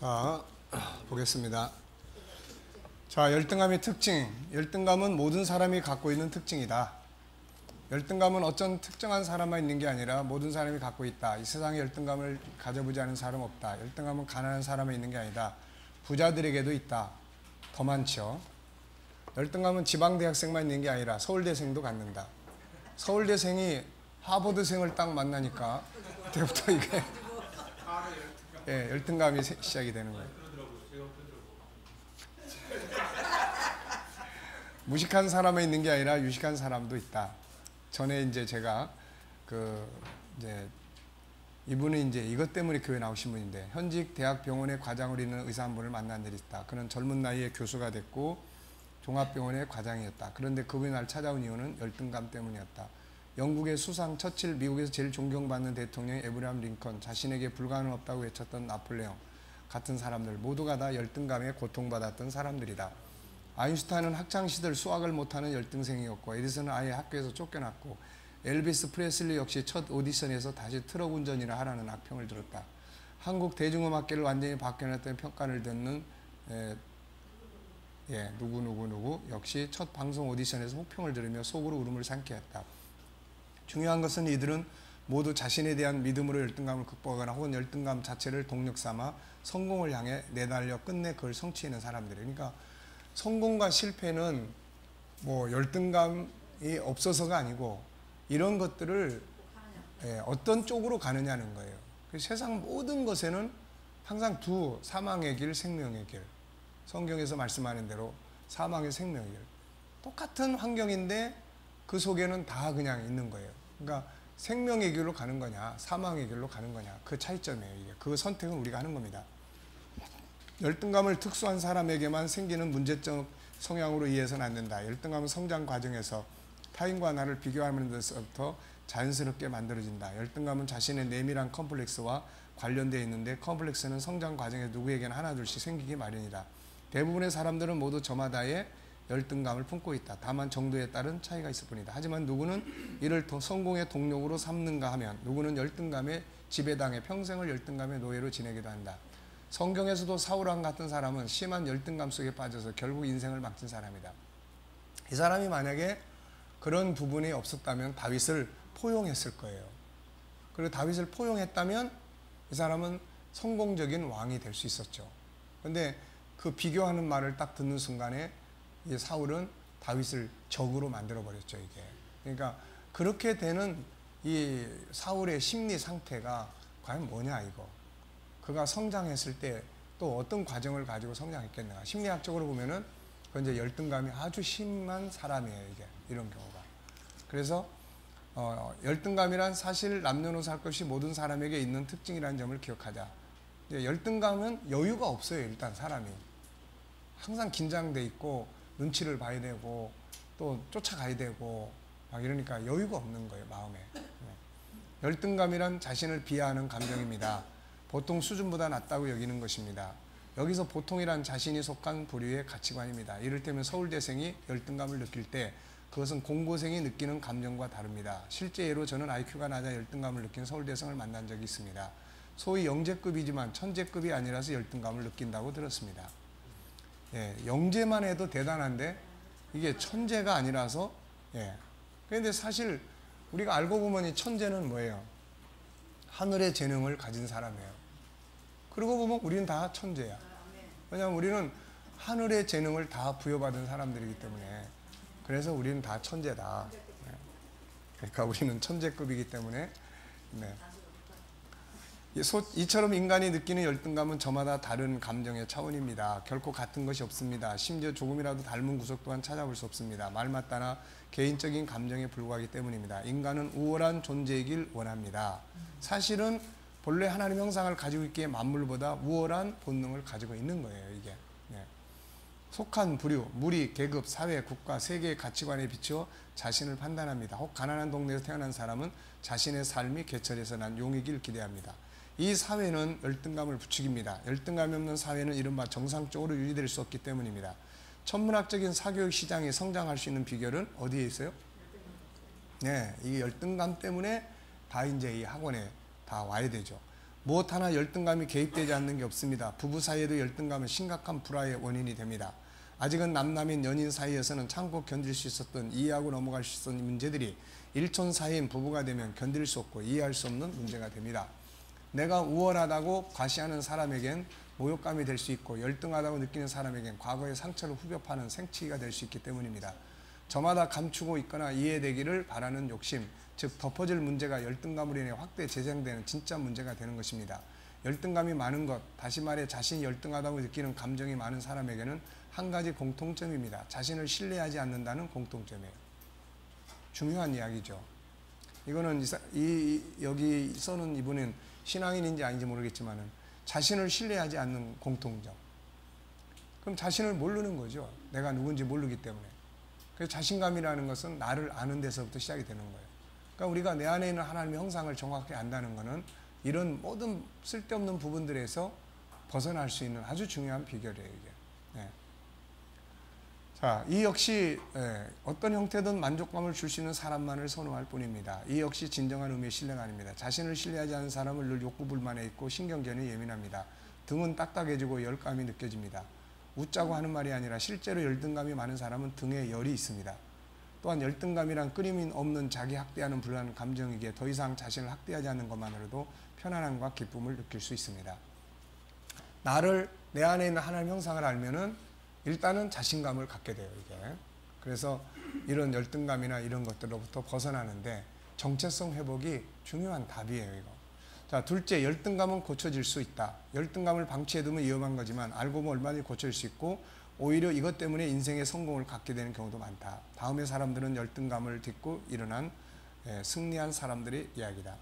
자, 보겠습니다. 자, 열등감의 특징. 열등감은 모든 사람이 갖고 있는 특징이다. 열등감은 어떤 특정한 사람만 있는 게 아니라 모든 사람이 갖고 있다. 이 세상에 열등감을 가져보지 않은 사람 없다. 열등감은 가난한 사람에 있는 게 아니다. 부자들에게도 있다. 더 많죠. 열등감은 지방대학생만 있는 게 아니라 서울대생도 갖는다. 서울대생이 하버드생을 딱 만나니까 그때부터 이게 예, 열등감이 시작이 되는 거예요. 무식한 사람에 있는 게 아니라 유식한 사람도 있다. 전에 이제 제가 이분은 이제 이것 때문에 교회 나오신 분인데, 현직 대학병원의 과장으로 있는 의사 한 분을 만난 일이 있다. 그는 젊은 나이에 교수가 됐고 종합병원의 과장이었다. 그런데 그분이 날 찾아온 이유는 열등감 때문이었다. 영국의 수상 처칠, 미국에서 제일 존경받는 대통령 에브라함 링컨, 자신에게 불가능 없다고 외쳤던 나폴레옹 같은 사람들 모두가 다 열등감에 고통받았던 사람들이다. 아인슈타인은 학창시절 수학을 못하는 열등생이었고, 에디슨은 아예 학교에서 쫓겨났고, 엘비스 프레슬리 역시 첫 오디션에서 다시 트럭 운전이나 하라는 악평을 들었다. 한국 대중음악계를 완전히 바뀌어냈던 평가를 듣는 누구 역시 첫 방송 오디션에서 혹평을 들으며 속으로 울음을 삼게 했다. 중요한 것은 이들은 모두 자신에 대한 믿음으로 열등감을 극복하거나 혹은 열등감 자체를 동력 삼아 성공을 향해 내달려 끝내 그걸 성취하는 사람들이에요. 그러니까 성공과 실패는 뭐 열등감이 없어서가 아니고 이런 것들을 어떤 쪽으로 가느냐는 거예요. 세상 모든 것에는 항상 사망의 길, 생명의 길. 성경에서 말씀하는 대로 사망의 생명의 길. 똑같은 환경인데 그 속에는 다 그냥 있는 거예요. 그러니까 생명의 길로 가는 거냐, 사망의 길로 가는 거냐, 그 차이점이에요. 이게. 그 선택은 우리가 하는 겁니다. 열등감을 특수한 사람에게만 생기는 문제적 성향으로 이해해서는 안 된다. 열등감은 성장 과정에서 타인과 나를 비교하는 데서부터 자연스럽게 만들어진다. 열등감은 자신의 내밀한 컴플렉스와 관련되어 있는데, 컴플렉스는 성장 과정에 누구에게나 하나둘씩 생기기 마련이다. 대부분의 사람들은 모두 저마다의 열등감을 품고 있다. 다만 정도에 따른 차이가 있을 뿐이다. 하지만 누구는 이를 더 성공의 동력으로 삼는가 하면 누구는 열등감에 지배당해 평생을 열등감의 노예로 지내기도 한다. 성경에서도 사울왕 같은 사람은 심한 열등감 속에 빠져서 결국 인생을 망친 사람이다. 이 사람이 만약에 그런 부분이 없었다면 다윗을 포용했을 거예요. 그리고 다윗을 포용했다면 이 사람은 성공적인 왕이 될 수 있었죠. 그런데 그 비교하는 말을 딱 듣는 순간에 이 사울은 다윗을 적으로 만들어 버렸죠. 이게. 그러니까 그렇게 되는 이 사울의 심리 상태가 과연 뭐냐 이거. 그가 성장했을 때 또 어떤 과정을 가지고 성장했겠는가. 심리학적으로 보면은 그건 이제 열등감이 아주 심한 사람이에요. 이게 이런 경우가. 그래서 열등감이란 사실 남녀노소 할 것이 모든 사람에게 있는 특징이라는 점을 기억하자. 열등감은 여유가 없어요. 일단 사람이 항상 긴장돼 있고 눈치를 봐야 되고 또 쫓아가야 되고 막 이러니까 여유가 없는 거예요. 마음에. 열등감이란 자신을 비하하는 감정입니다. 보통 수준보다 낮다고 여기는 것입니다. 여기서 보통이란 자신이 속한 부류의 가치관입니다. 이를테면 서울대생이 열등감을 느낄 때 그것은 공고생이 느끼는 감정과 다릅니다. 실제 예로 저는 IQ가 낮아 열등감을 느낀 서울대생을 만난 적이 있습니다. 소위 영재급이지만 천재급이 아니라서 열등감을 느낀다고 들었습니다. 영재만 해도 대단한데 이게 천재가 아니라서 그런데 사실 우리가 알고 보면 이 천재는 뭐예요? 하늘의 재능을 가진 사람이에요. 그러고 보면 우리는 다 천재야. 왜냐하면 우리는 하늘의 재능을 다 부여받은 사람들이기 때문에, 그래서 우리는 다 천재다. 그러니까 우리는 천재급이기 때문에 이처럼 인간이 느끼는 열등감은 저마다 다른 감정의 차원입니다. 결코 같은 것이 없습니다. 심지어 조금이라도 닮은 구석 또한 찾아볼 수 없습니다. 말마따나 개인적인 감정에 불과하기 때문입니다. 인간은 우월한 존재이길 원합니다. 사실은 본래 하나님 형상을 가지고 있기에 만물보다 우월한 본능을 가지고 있는 거예요. 이게 속한 부류, 무리, 계급, 사회, 국가, 세계의 가치관에 비추어 자신을 판단합니다. 혹 가난한 동네에서 태어난 사람은 자신의 삶이 개철에서 난 용이길 기대합니다. 이 사회는 열등감을 부추깁니다. 열등감이 없는 사회는 이른바 정상적으로 유지될 수 없기 때문입니다. 천문학적인 사교육 시장이 성장할 수 있는 비결은 어디에 있어요? 이 열등감 때문에 다 이제 이 학원에 다 와야 되죠. 무엇 하나 열등감이 개입되지 않는 게 없습니다. 부부 사이에도 열등감은 심각한 불화의 원인이 됩니다. 아직은 남남인 연인 사이에서는 참고 견딜 수 있었던 이해하고 넘어갈 수 있었던 문제들이 일촌 사이인 부부가 되면 견딜 수 없고 이해할 수 없는 문제가 됩니다. 내가 우월하다고 과시하는 사람에겐 모욕감이 될 수 있고 열등하다고 느끼는 사람에겐 과거의 상처를 후벼 파는 생치기가 될 수 있기 때문입니다. 저마다 감추고 있거나 이해되기를 바라는 욕심, 즉 덮어질 문제가 열등감으로 인해 확대 재생되는 진짜 문제가 되는 것입니다. 열등감이 많은 것, 다시 말해 자신이 열등하다고 느끼는 감정이 많은 사람에게는 한 가지 공통점입니다. 자신을 신뢰하지 않는다는 공통점이에요. 중요한 이야기죠. 이거는 여기 써는 이분은 신앙인인지 아닌지 모르겠지만은 자신을 신뢰하지 않는 공통점. 그럼 자신을 모르는 거죠. 내가 누군지 모르기 때문에. 그래서 자신감이라는 것은 나를 아는 데서부터 시작이 되는 거예요. 그러니까 우리가 내 안에 있는 하나님의 형상을 정확히 안다는 것은 이런 모든 쓸데없는 부분들에서 벗어날 수 있는 아주 중요한 비결이에요, 이게. 네. 자, 이 역시 어떤 형태든 만족감을 줄 수 있는 사람만을 선호할 뿐입니다. 이 역시 진정한 의미의 신뢰가 아닙니다. 자신을 신뢰하지 않는 사람은 늘 욕구불만에 있고 신경계는 예민합니다. 등은 딱딱해지고 열감이 느껴집니다. 웃자고 하는 말이 아니라 실제로 열등감이 많은 사람은 등에 열이 있습니다. 또한 열등감이란 끊임 없는 자기 학대하는 불안한 감정이기에 더 이상 자신을 학대하지 않는 것만으로도 편안함과 기쁨을 느낄 수 있습니다. 내 안에 있는 하나님 형상을 알면은 일단은 자신감을 갖게 돼요, 이게. 그래서 이런 열등감이나 이런 것들로부터 벗어나는데 정체성 회복이 중요한 답이에요, 이거. 자, 둘째, 열등감은 고쳐질 수 있다. 열등감을 방치해두면 위험한 거지만 알고 보면 얼마든지 고쳐질 수 있고 오히려 이것 때문에 인생의 성공을 갖게 되는 경우도 많다. 다음의 사람들은 열등감을 딛고 일어난 승리한 사람들의 이야기다.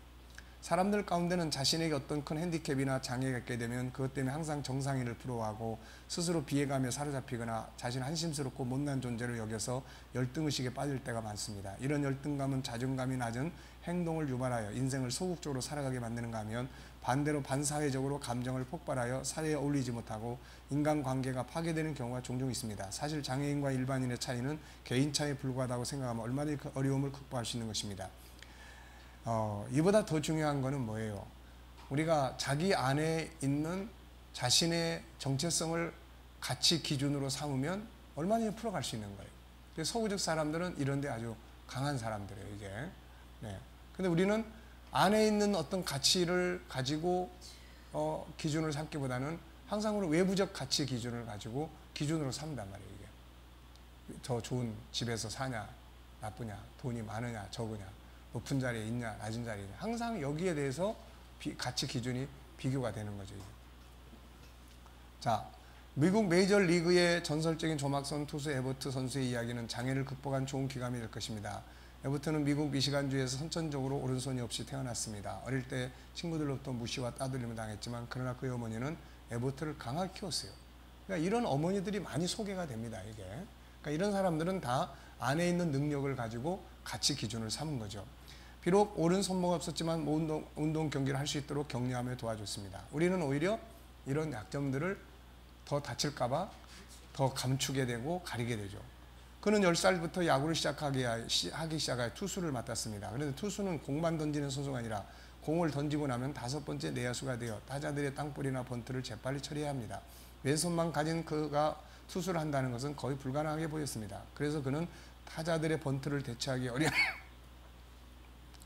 사람들 가운데는 자신에게 어떤 큰 핸디캡이나 장애가 있게 되면 그것 때문에 항상 정상인을 부러워하고 스스로 비애감에 사로잡히거나 자신 한심스럽고 못난 존재를 여겨서 열등의식에 빠질 때가 많습니다. 이런 열등감은 자존감이 낮은 행동을 유발하여 인생을 소극적으로 살아가게 만드는가 하면 반대로 반사회적으로 감정을 폭발하여 사회에 어울리지 못하고 인간관계가 파괴되는 경우가 종종 있습니다. 사실 장애인과 일반인의 차이는 개인차에 불과하다고 생각하면 얼마든지 그 어려움을 극복할 수 있는 것입니다. 이보다 더 중요한 것은 뭐예요? 우리가 자기 안에 있는 자신의 정체성을 가치 기준으로 삼으면 얼마든지 풀어갈 수 있는 거예요. 서구적 사람들은 이런 데 아주 강한 사람들이에요, 이게. 네. 근데 우리는 안에 있는 어떤 가치를 가지고 기준을 삼기보다는 항상 외부적 가치 기준을 가지고 기준으로 삼단 말이에요, 이게. 더 좋은 집에서 사냐, 나쁘냐, 돈이 많으냐, 적으냐, 높은 자리에 있냐, 낮은 자리에 있냐. 항상 여기에 대해서 가치 기준이 비교가 되는 거죠, 이게. 자, 미국 메이저리그의 전설적인 조막선 투수 에버트 선수의 이야기는 장애를 극복한 좋은 기감이 될 것입니다. 에버트는 미국 미시간주에서 선천적으로 오른손이 없이 태어났습니다. 어릴 때 친구들로부터 무시와 따돌림을 당했지만 그러나 그의 어머니는 에버트를 강하게 키웠어요. 그러니까 이런 어머니들이 많이 소개가 됩니다, 이게. 그러니까 이런 사람들은 다 안에 있는 능력을 가지고 가치 기준을 삼은 거죠. 비록 옳은 손모가 없었지만 운동 경기를 할 수 있도록 격려하며 도와줬습니다. 우리는 오히려 이런 약점들을 더 다칠까봐 더 감추게 되고 가리게 되죠. 그는 10살부터 야구를 하기 시작하여 투수를 맡았습니다. 그런데 투수는 공만 던지는 선수가 아니라 공을 던지고 나면 5번째 내야수가 되어 타자들의 땅볼이나 번트를 재빨리 처리해야 합니다. 왼손만 가진 그가 투수를 한다는 것은 거의 불가능하게 보였습니다. 그래서 그는 타자들의 번트를 대체하기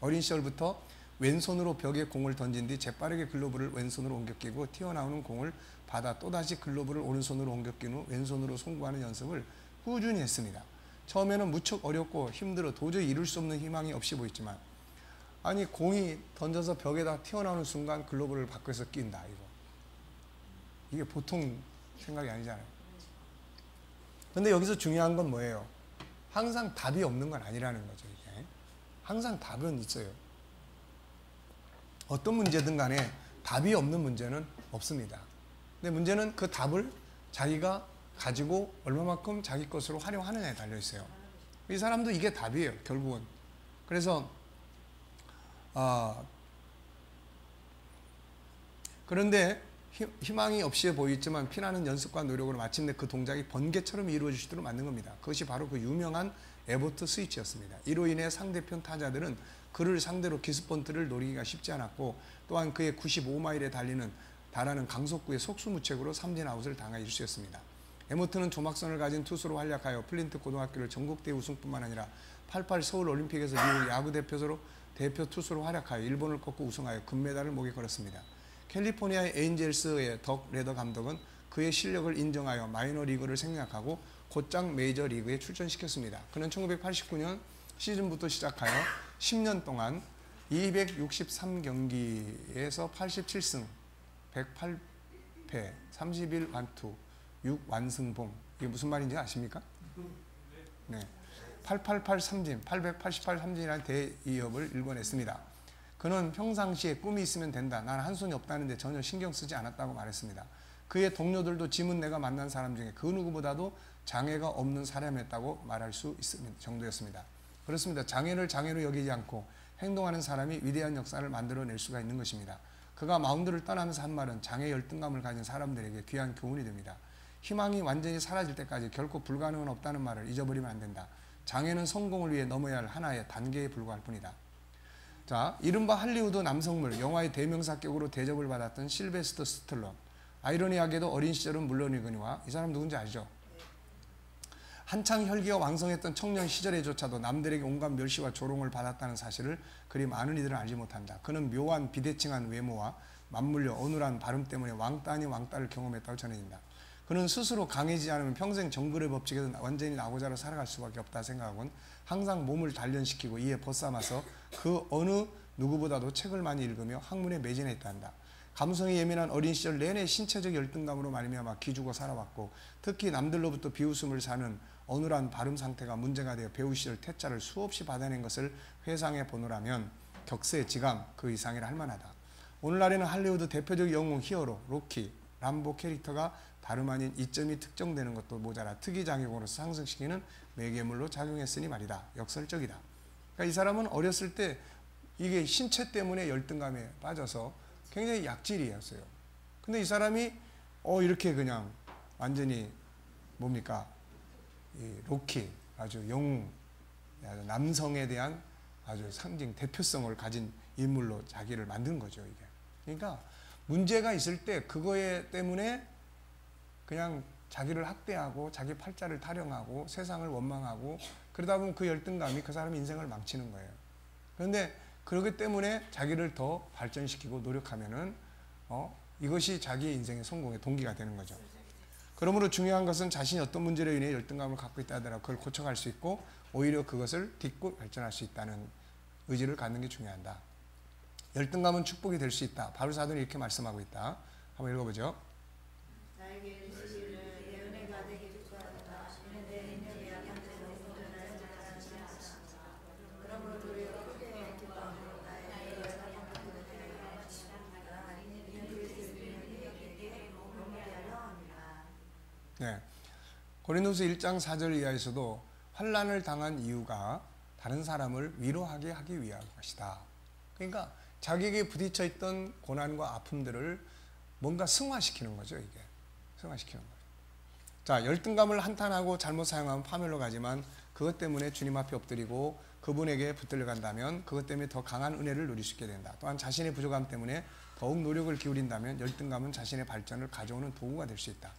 어린 시절부터 왼손으로 벽에 공을 던진 뒤 재빠르게 글러브를 왼손으로 옮겨 끼고 튀어나오는 공을 받아 또다시 글러브를 오른손으로 옮겨 낀 후 왼손으로 송구하는 연습을 꾸준히 했습니다. 처음에는 무척 어렵고 힘들어 도저히 이룰 수 없는 희망이 없이 보였지만 아니 공이 던져서 벽에다 튀어나오는 순간 글러브를 바꿔서 낀다, 이게 보통 생각이 아니잖아요. 근데 여기서 중요한 건 뭐예요? 항상 답이 없는 건 아니라는 거죠, 이게. 항상 답은 있어요. 어떤 문제든 간에 답이 없는 문제는 없습니다. 근데 문제는 그 답을 자기가 가지고 얼마만큼 자기 것으로 활용하느냐에 달려 있어요. 이 사람도 이게 답이에요, 결국은. 그래서 그런데 희망이 없이 보이지만 피나는 연습과 노력으로 마침내 그 동작이 번개처럼 이루어질 수 있도록 만든 겁니다. 그것이 바로 그 유명한 에버트 스위치였습니다. 이로 인해 상대편 타자들은 그를 상대로 기습번트를 노리기가 쉽지 않았고 또한 그의 95마일에 달하는 강속구의 속수무책으로 삼진 아웃을 당할 일수였습니다. 에머튼은 조막선을 가진 투수로 활약하여 플린트 고등학교를 전국대회 우승뿐만 아니라 88 서울 올림픽에서 미국 야구 대표 투수로 활약하여 일본을 꺾고 우승하여 금메달을 목에 걸었습니다. 캘리포니아의 에인젤스의 덕 레더 감독은 그의 실력을 인정하여 마이너 리그를 생략하고 곧장 메이저 리그에 출전시켰습니다. 그는 1989년 시즌부터 시작하여 10년 동안 263경기에서 87승, 108패, 31완투, 6완승봉. 이게 무슨 말인지 아십니까? 네. 888 삼진, 888 삼진이라는 대이업을 일궈냈습니다. 그는 평상시에 꿈이 있으면 된다. 난 한 손이 없다는데 전혀 신경 쓰지 않았다고 말했습니다. 그의 동료들도 짐은 내가 만난 사람 중에 그 누구보다도 장애가 없는 사람이었다고 말할 수 있을 정도였습니다. 그렇습니다. 장애를 장애로 여기지 않고 행동하는 사람이 위대한 역사를 만들어낼 수가 있는 것입니다. 그가 마운드를 떠나면서 한 말은 장애 열등감을 가진 사람들에게 귀한 교훈이 됩니다. 희망이 완전히 사라질 때까지 결코 불가능은 없다는 말을 잊어버리면 안 된다. 장애는 성공을 위해 넘어야 할 하나의 단계에 불과할 뿐이다. 자, 이른바 할리우드 남성물, 영화의 대명사격으로 대접을 받았던 실베스터 스텔론. 아이러니하게도 어린 시절은 물론이거니와 이 사람 누군지 아시죠? 한창 혈기가 왕성했던 청년 시절에조차도 남들에게 온갖 멸시와 조롱을 받았다는 사실을 그리 많은 이들은 알지 못한다. 그는 묘한 비대칭한 외모와 맞물려 어눌한 발음 때문에 왕따 아닌 왕따를 경험했다고 전해진다. 그는 스스로 강해지지 않으면 평생 정글의 법칙에서 완전히 나고자로 살아갈 수밖에 없다 생각하곤 항상 몸을 단련시키고 이에 벗삼아서 그 어느 누구보다도 책을 많이 읽으며 학문에 매진했다 한다. 감성이 예민한 어린 시절 내내 신체적 열등감으로 말미암아 기죽어 살아왔고 특히 남들로부터 비웃음을 사는 어눌한 발음 상태가 문제가 되어 배우 시절 퇴짜를 수없이 받아낸 것을 회상해 보노라면 격세지감 그 이상이라 할 만하다. 오늘날에는 할리우드 대표적 영웅 히어로 로키, 람보 캐릭터가 다름 아닌 이점이 특정되는 것도 모자라 특이장애공으로서 상승시키는 매개물로 작용했으니 말이다. 역설적이다. 그러니까 이 사람은 어렸을 때 이게 신체 때문에 열등감에 빠져서 굉장히 약질이었어요. 근데 이 사람이 이렇게 그냥 완전히 뭡니까? 이 로키, 아주 영웅, 남성에 대한 아주 상징, 대표성을 가진 인물로 자기를 만든 거죠, 이게. 그러니까 문제가 있을 때 그거에 때문에 그냥 자기를 학대하고 자기 팔자를 타령하고 세상을 원망하고 그러다 보면 그 열등감이 그 사람의 인생을 망치는 거예요. 그런데 그렇기 때문에 자기를 더 발전시키고 노력하면은 이것이 자기의 인생의 성공의 동기가 되는 거죠. 그러므로 중요한 것은 자신이 어떤 문제로 인해 열등감을 갖고 있다 하더라도 그걸 고쳐갈 수 있고 오히려 그것을 딛고 발전할 수 있다는 의지를 갖는 게 중요하다. 열등감은 축복이 될 수 있다. 바울 사도는 이렇게 말씀하고 있다. 한번 읽어보죠. 네. 고린도서 1장 4절 이하에서도 환난을 당한 이유가 다른 사람을 위로하게 하기 위한 것이다. 그러니까 자기에게 부딪혀 있던 고난과 아픔들을 뭔가 승화시키는 거죠, 이게. 승화시키는 거예요. 자, 열등감을 한탄하고 잘못 사용하면 파멸로 가지만 그것 때문에 주님 앞에 엎드리고 그분에게 붙들려 간다면 그것 때문에 더 강한 은혜를 누릴 수 있게 된다. 또한 자신의 부족함 때문에 더욱 노력을 기울인다면 열등감은 자신의 발전을 가져오는 도구가 될 수 있다.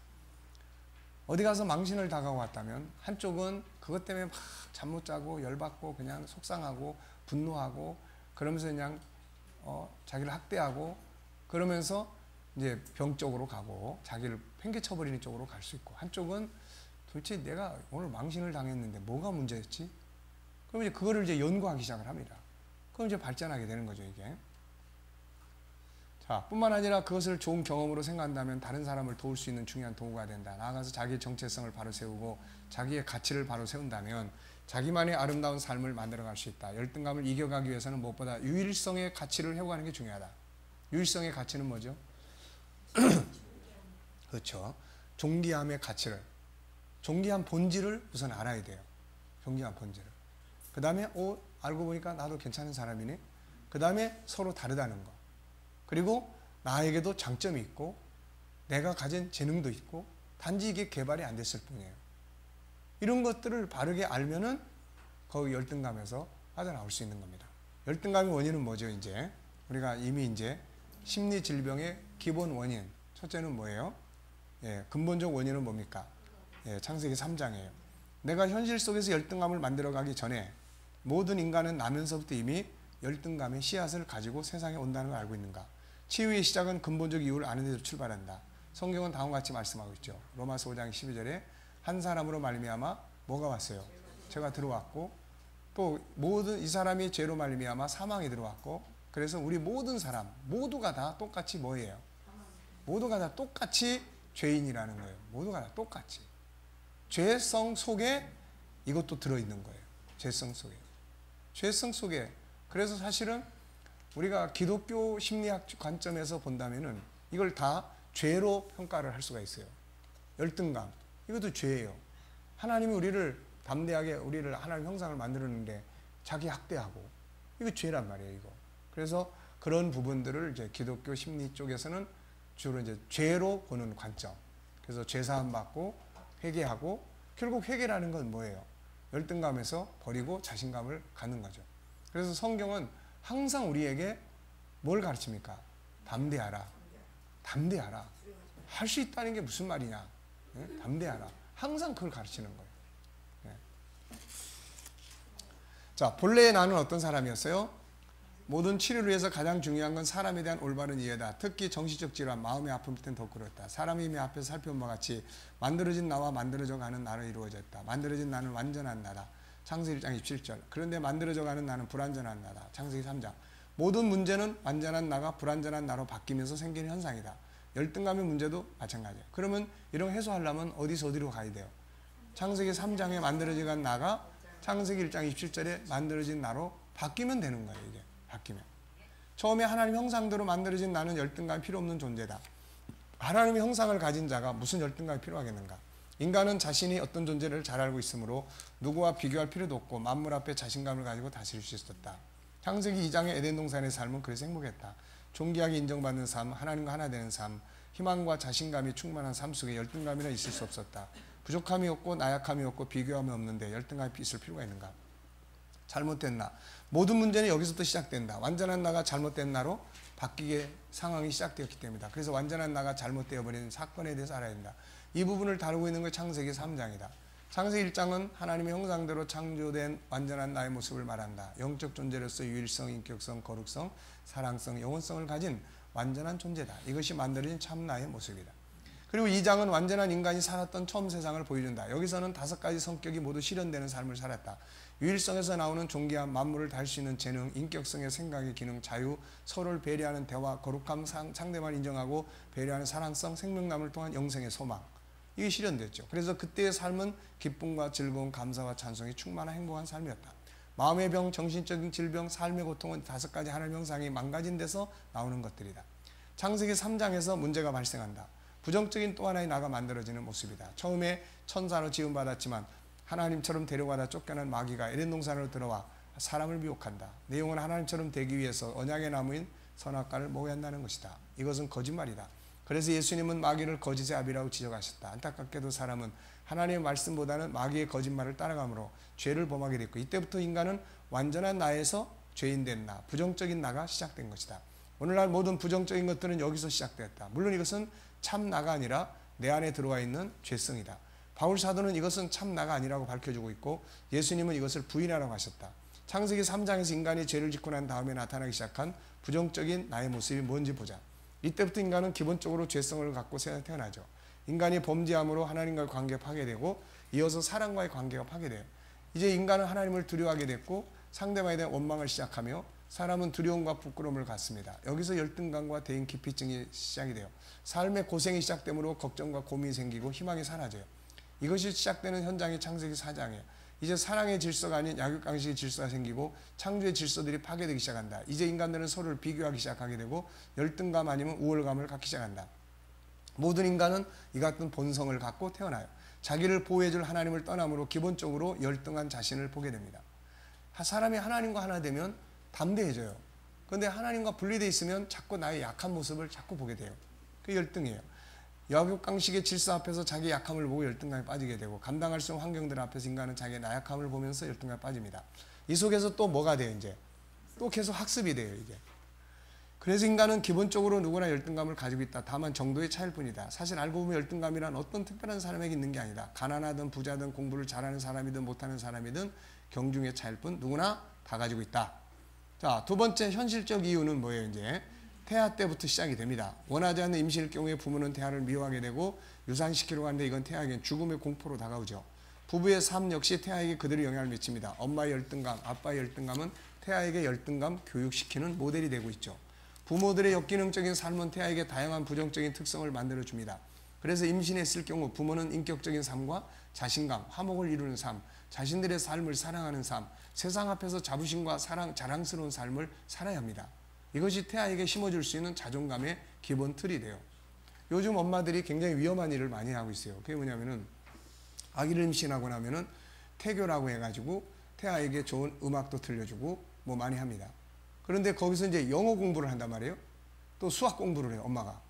어디 가서 망신을 당하고 왔다면 한쪽은 그것 때문에 막 잠 못 자고 열받고 그냥 속상하고 분노하고 그러면서 그냥 자기를 학대하고 그러면서 이제 병 쪽으로 가고 자기를 팽개쳐버리는 쪽으로 갈 수 있고 한쪽은 도대체 내가 오늘 망신을 당했는데 뭐가 문제였지? 그럼 이제 그거를 이제 연구하기 시작을 합니다. 그럼 이제 발전하게 되는 거죠, 이게. 자, 뿐만 아니라 그것을 좋은 경험으로 생각한다면 다른 사람을 도울 수 있는 중요한 도구가 된다. 나아가서 자기의 정체성을 바로 세우고 자기의 가치를 바로 세운다면 자기만의 아름다운 삶을 만들어갈 수 있다. 열등감을 이겨가기 위해서는 무엇보다 유일성의 가치를 회복하는 게 중요하다. 유일성의 가치는 뭐죠? 그렇죠. 존귀함의 가치를, 존귀한 본질을 우선 알아야 돼요. 존귀한 본질을. 그 다음에 알고 보니까 나도 괜찮은 사람이네. 그 다음에 서로 다르다는 거. 그리고 나에게도 장점이 있고 내가 가진 재능도 있고 단지 이게 개발이 안 됐을 뿐이에요. 이런 것들을 바르게 알면은 거기 열등감에서 빠져나올 수 있는 겁니다. 열등감의 원인은 뭐죠? 이제 우리가 이미 이제 심리 질병의 기본 원인 첫째는 뭐예요? 예, 근본적 원인은 뭡니까? 예, 창세기 3장이에요. 내가 현실 속에서 열등감을 만들어가기 전에 모든 인간은 나면서부터 이미 열등감의 씨앗을 가지고 세상에 온다는 걸 알고 있는가? 치유의 시작은 근본적 이유를 아는 데서 출발한다. 성경은 다음과 같이 말씀하고 있죠. 로마서 5장 12절에 한 사람으로 말미암아 뭐가 왔어요? 죄가 들어왔고 또 모든 이 사람이 죄로 말미암아 사망이 들어왔고 그래서 우리 모든 사람 모두가 다 똑같이 뭐예요? 모두가 다 똑같이 죄인이라는 거예요. 모두가 다 똑같이. 죄성 속에 이것도 들어있는 거예요. 죄성 속에. 죄성 속에. 그래서 사실은 우리가 기독교 심리학 관점에서 본다면은 이걸 다 죄로 평가를 할 수가 있어요. 열등감. 이것도 죄예요. 하나님이 우리를 담대하게 우리를 하나님 형상을 만들었는데 자기 학대하고 이거 죄란 말이에요, 이거. 그래서 그런 부분들을 이제 기독교 심리 쪽에서는 주로 이제 죄로 보는 관점. 그래서 죄 사함 받고 회개하고 결국 회개라는 건 뭐예요? 열등감에서 버리고 자신감을 갖는 거죠. 그래서 성경은 항상 우리에게 뭘 가르칩니까? 담대하라. 담대하라. 할 수 있다는 게 무슨 말이냐? 네? 담대하라. 항상 그걸 가르치는 거예요. 네. 자, 본래의 나는 어떤 사람이었어요? 모든 치료를 위해서 가장 중요한 건 사람에 대한 올바른 이해다. 특히 정신적 질환, 마음의 아픔 때는 더 그렇다. 사람이 이미 앞에서 살펴본 바와 같이 만들어진 나와 만들어져 가는 나로 이루어졌다. 만들어진 나는 완전한 나다. 창세기 1장 27절. 그런데 만들어져 가는 나는 불완전한 나다. 창세기 3장. 모든 문제는 완전한 나가 불완전한 나로 바뀌면서 생기는 현상이다. 열등감의 문제도 마찬가지예요. 그러면 이런 해소하려면 어디서 어디로 가야 돼요? 창세기 3장에 만들어져 간 나가 창세기 1장 27절에 만들어진 나로 바뀌면 되는 거예요. 이게 바뀌면. 처음에 하나님 형상대로 만들어진 나는 열등감이 필요 없는 존재다. 하나님의 형상을 가진 자가 무슨 열등감이 필요하겠는가? 인간은 자신이 어떤 존재를 잘 알고 있으므로 누구와 비교할 필요도 없고 만물 앞에 자신감을 가지고 다스릴 수 있었다. 창세기 2장의 에덴 동산의 삶은 그래서 행복했다. 존귀하게 인정받는 삶, 하나님과 하나 되는 삶, 희망과 자신감이 충만한 삶 속에 열등감이나 있을 수 없었다. 부족함이 없고 나약함이 없고 비교함이 없는데 열등감이 있을 필요가 있는가? 잘못된 나. 모든 문제는 여기서부터 시작된다. 완전한 나가 잘못된 나로 바뀌게 상황이 시작되었기 때문이다. 그래서 완전한 나가 잘못되어 버리는 사건에 대해서 알아야 된다. 이 부분을 다루고 있는 게 창세기 3장이다. 창세기 1장은 하나님의 형상대로 창조된 완전한 나의 모습을 말한다. 영적 존재로서 유일성, 인격성, 거룩성, 사랑성, 영혼성을 가진 완전한 존재다. 이것이 만들어진 참 나의 모습이다. 그리고 2장은 완전한 인간이 살았던 처음 세상을 보여준다. 여기서는 5가지 성격이 모두 실현되는 삶을 살았다. 유일성에서 나오는 존귀함, 만물을 달 수 있는 재능, 인격성의 생각의 기능, 자유, 서로를 배려하는 대화, 거룩함, 상대방을 인정하고 배려하는 사랑성, 생명감을 통한 영생의 소망. 이게 실현됐죠. 그래서 그때의 삶은 기쁨과 즐거움, 감사와 찬송이 충만한 행복한 삶이었다. 마음의 병, 정신적인 질병, 삶의 고통은 5가지 하나님 형상이 망가진 데서 나오는 것들이다. 창세기 3장에서 문제가 발생한다. 부정적인 또 하나의 나가 만들어지는 모습이다. 처음에 천사로 지음받았지만 하나님처럼 데려가다 쫓겨난 마귀가 에덴 동산으로 들어와 사람을 미혹한다. 내용은 하나님처럼 되기 위해서 언약의 나무인 선악과를 먹어야 한다는 것이다. 이것은 거짓말이다. 그래서 예수님은 마귀를 거짓의 아비라고 지적하셨다. 안타깝게도 사람은 하나님의 말씀보다는 마귀의 거짓말을 따라가므로 죄를 범하게 됐고 이때부터 인간은 완전한 나에서 죄인된 나, 부정적인 나가 시작된 것이다. 오늘날 모든 부정적인 것들은 여기서 시작되었다. 물론 이것은 참 나가 아니라 내 안에 들어와 있는 죄성이다. 바울 사도는 이것은 참 나가 아니라고 밝혀주고 있고 예수님은 이것을 부인하라고 하셨다. 창세기 3장에서 인간이 죄를 짓고 난 다음에 나타나기 시작한 부정적인 나의 모습이 뭔지 보자. 이때부터 인간은 기본적으로 죄성을 갖고 세상에 태어나죠. 인간이 범죄함으로 하나님과의 관계가 파괴되고 이어서 사랑과의 관계가 파괴돼요. 이제 인간은 하나님을 두려워하게 됐고 상대방에 대한 원망을 시작하며 사람은 두려움과 부끄러움을 갖습니다. 여기서 열등감과 대인 기피증이 시작이 돼요. 삶의 고생이 시작되므로 걱정과 고민이 생기고 희망이 사라져요. 이것이 시작되는 현장이 창세기 4장이에요. 이제 사랑의 질서가 아닌 약육강식의 질서가 생기고 창조의 질서들이 파괴되기 시작한다. 이제 인간들은 서로를 비교하기 시작하게 되고 열등감 아니면 우월감을 갖기 시작한다. 모든 인간은 이 같은 본성을 갖고 태어나요. 자기를 보호해줄 하나님을 떠남으로 기본적으로 열등한 자신을 보게 됩니다. 사람이 하나님과 하나 되면 담대해져요. 그런데 하나님과 분리되어 있으면 자꾸 나의 약한 모습을 자꾸 보게 돼요. 그게 열등이에요. 약육강식의 질서 앞에서 자기 약함을 보고 열등감에 빠지게 되고 감당할 수 없는 환경들 앞에서 인간은 자기의 나약함을 보면서 열등감에 빠집니다. 이 속에서 또 뭐가 돼요? 이제 또 계속 학습이 돼요, 이게. 그래서 인간은 기본적으로 누구나 열등감을 가지고 있다. 다만 정도의 차이일 뿐이다. 사실 알고 보면 열등감이란 어떤 특별한 사람에게 있는 게 아니다. 가난하든 부자든 공부를 잘하는 사람이든 못하는 사람이든 경중의 차이일 뿐 누구나 다 가지고 있다. 자, 두 번째 현실적 이유는 뭐예요? 이제 태아 때부터 시작이 됩니다. 원하지 않는 임신일 경우에 부모는 태아를 미워하게 되고 유산시키려고 하는데 이건 태아에게는 죽음의 공포로 다가오죠. 부부의 삶 역시 태아에게 그대로 영향을 미칩니다. 엄마의 열등감, 아빠의 열등감은 태아에게 열등감 교육시키는 모델이 되고 있죠. 부모들의 역기능적인 삶은 태아에게 다양한 부정적인 특성을 만들어줍니다. 그래서 임신했을 경우 부모는 인격적인 삶과 자신감, 화목을 이루는 삶, 자신들의 삶을 사랑하는 삶, 세상 앞에서 자부심과 사랑, 자랑스러운 삶을 살아야 합니다. 이것이 태아에게 심어줄 수 있는 자존감의 기본 틀이 돼요. 요즘 엄마들이 굉장히 위험한 일을 많이 하고 있어요. 그게 뭐냐면은 아기를 임신하고 나면은 태교라고 해가지고 태아에게 좋은 음악도 들려주고 뭐 많이 합니다. 그런데 거기서 이제 영어 공부를 한단 말이에요. 또 수학 공부를 해요, 엄마가.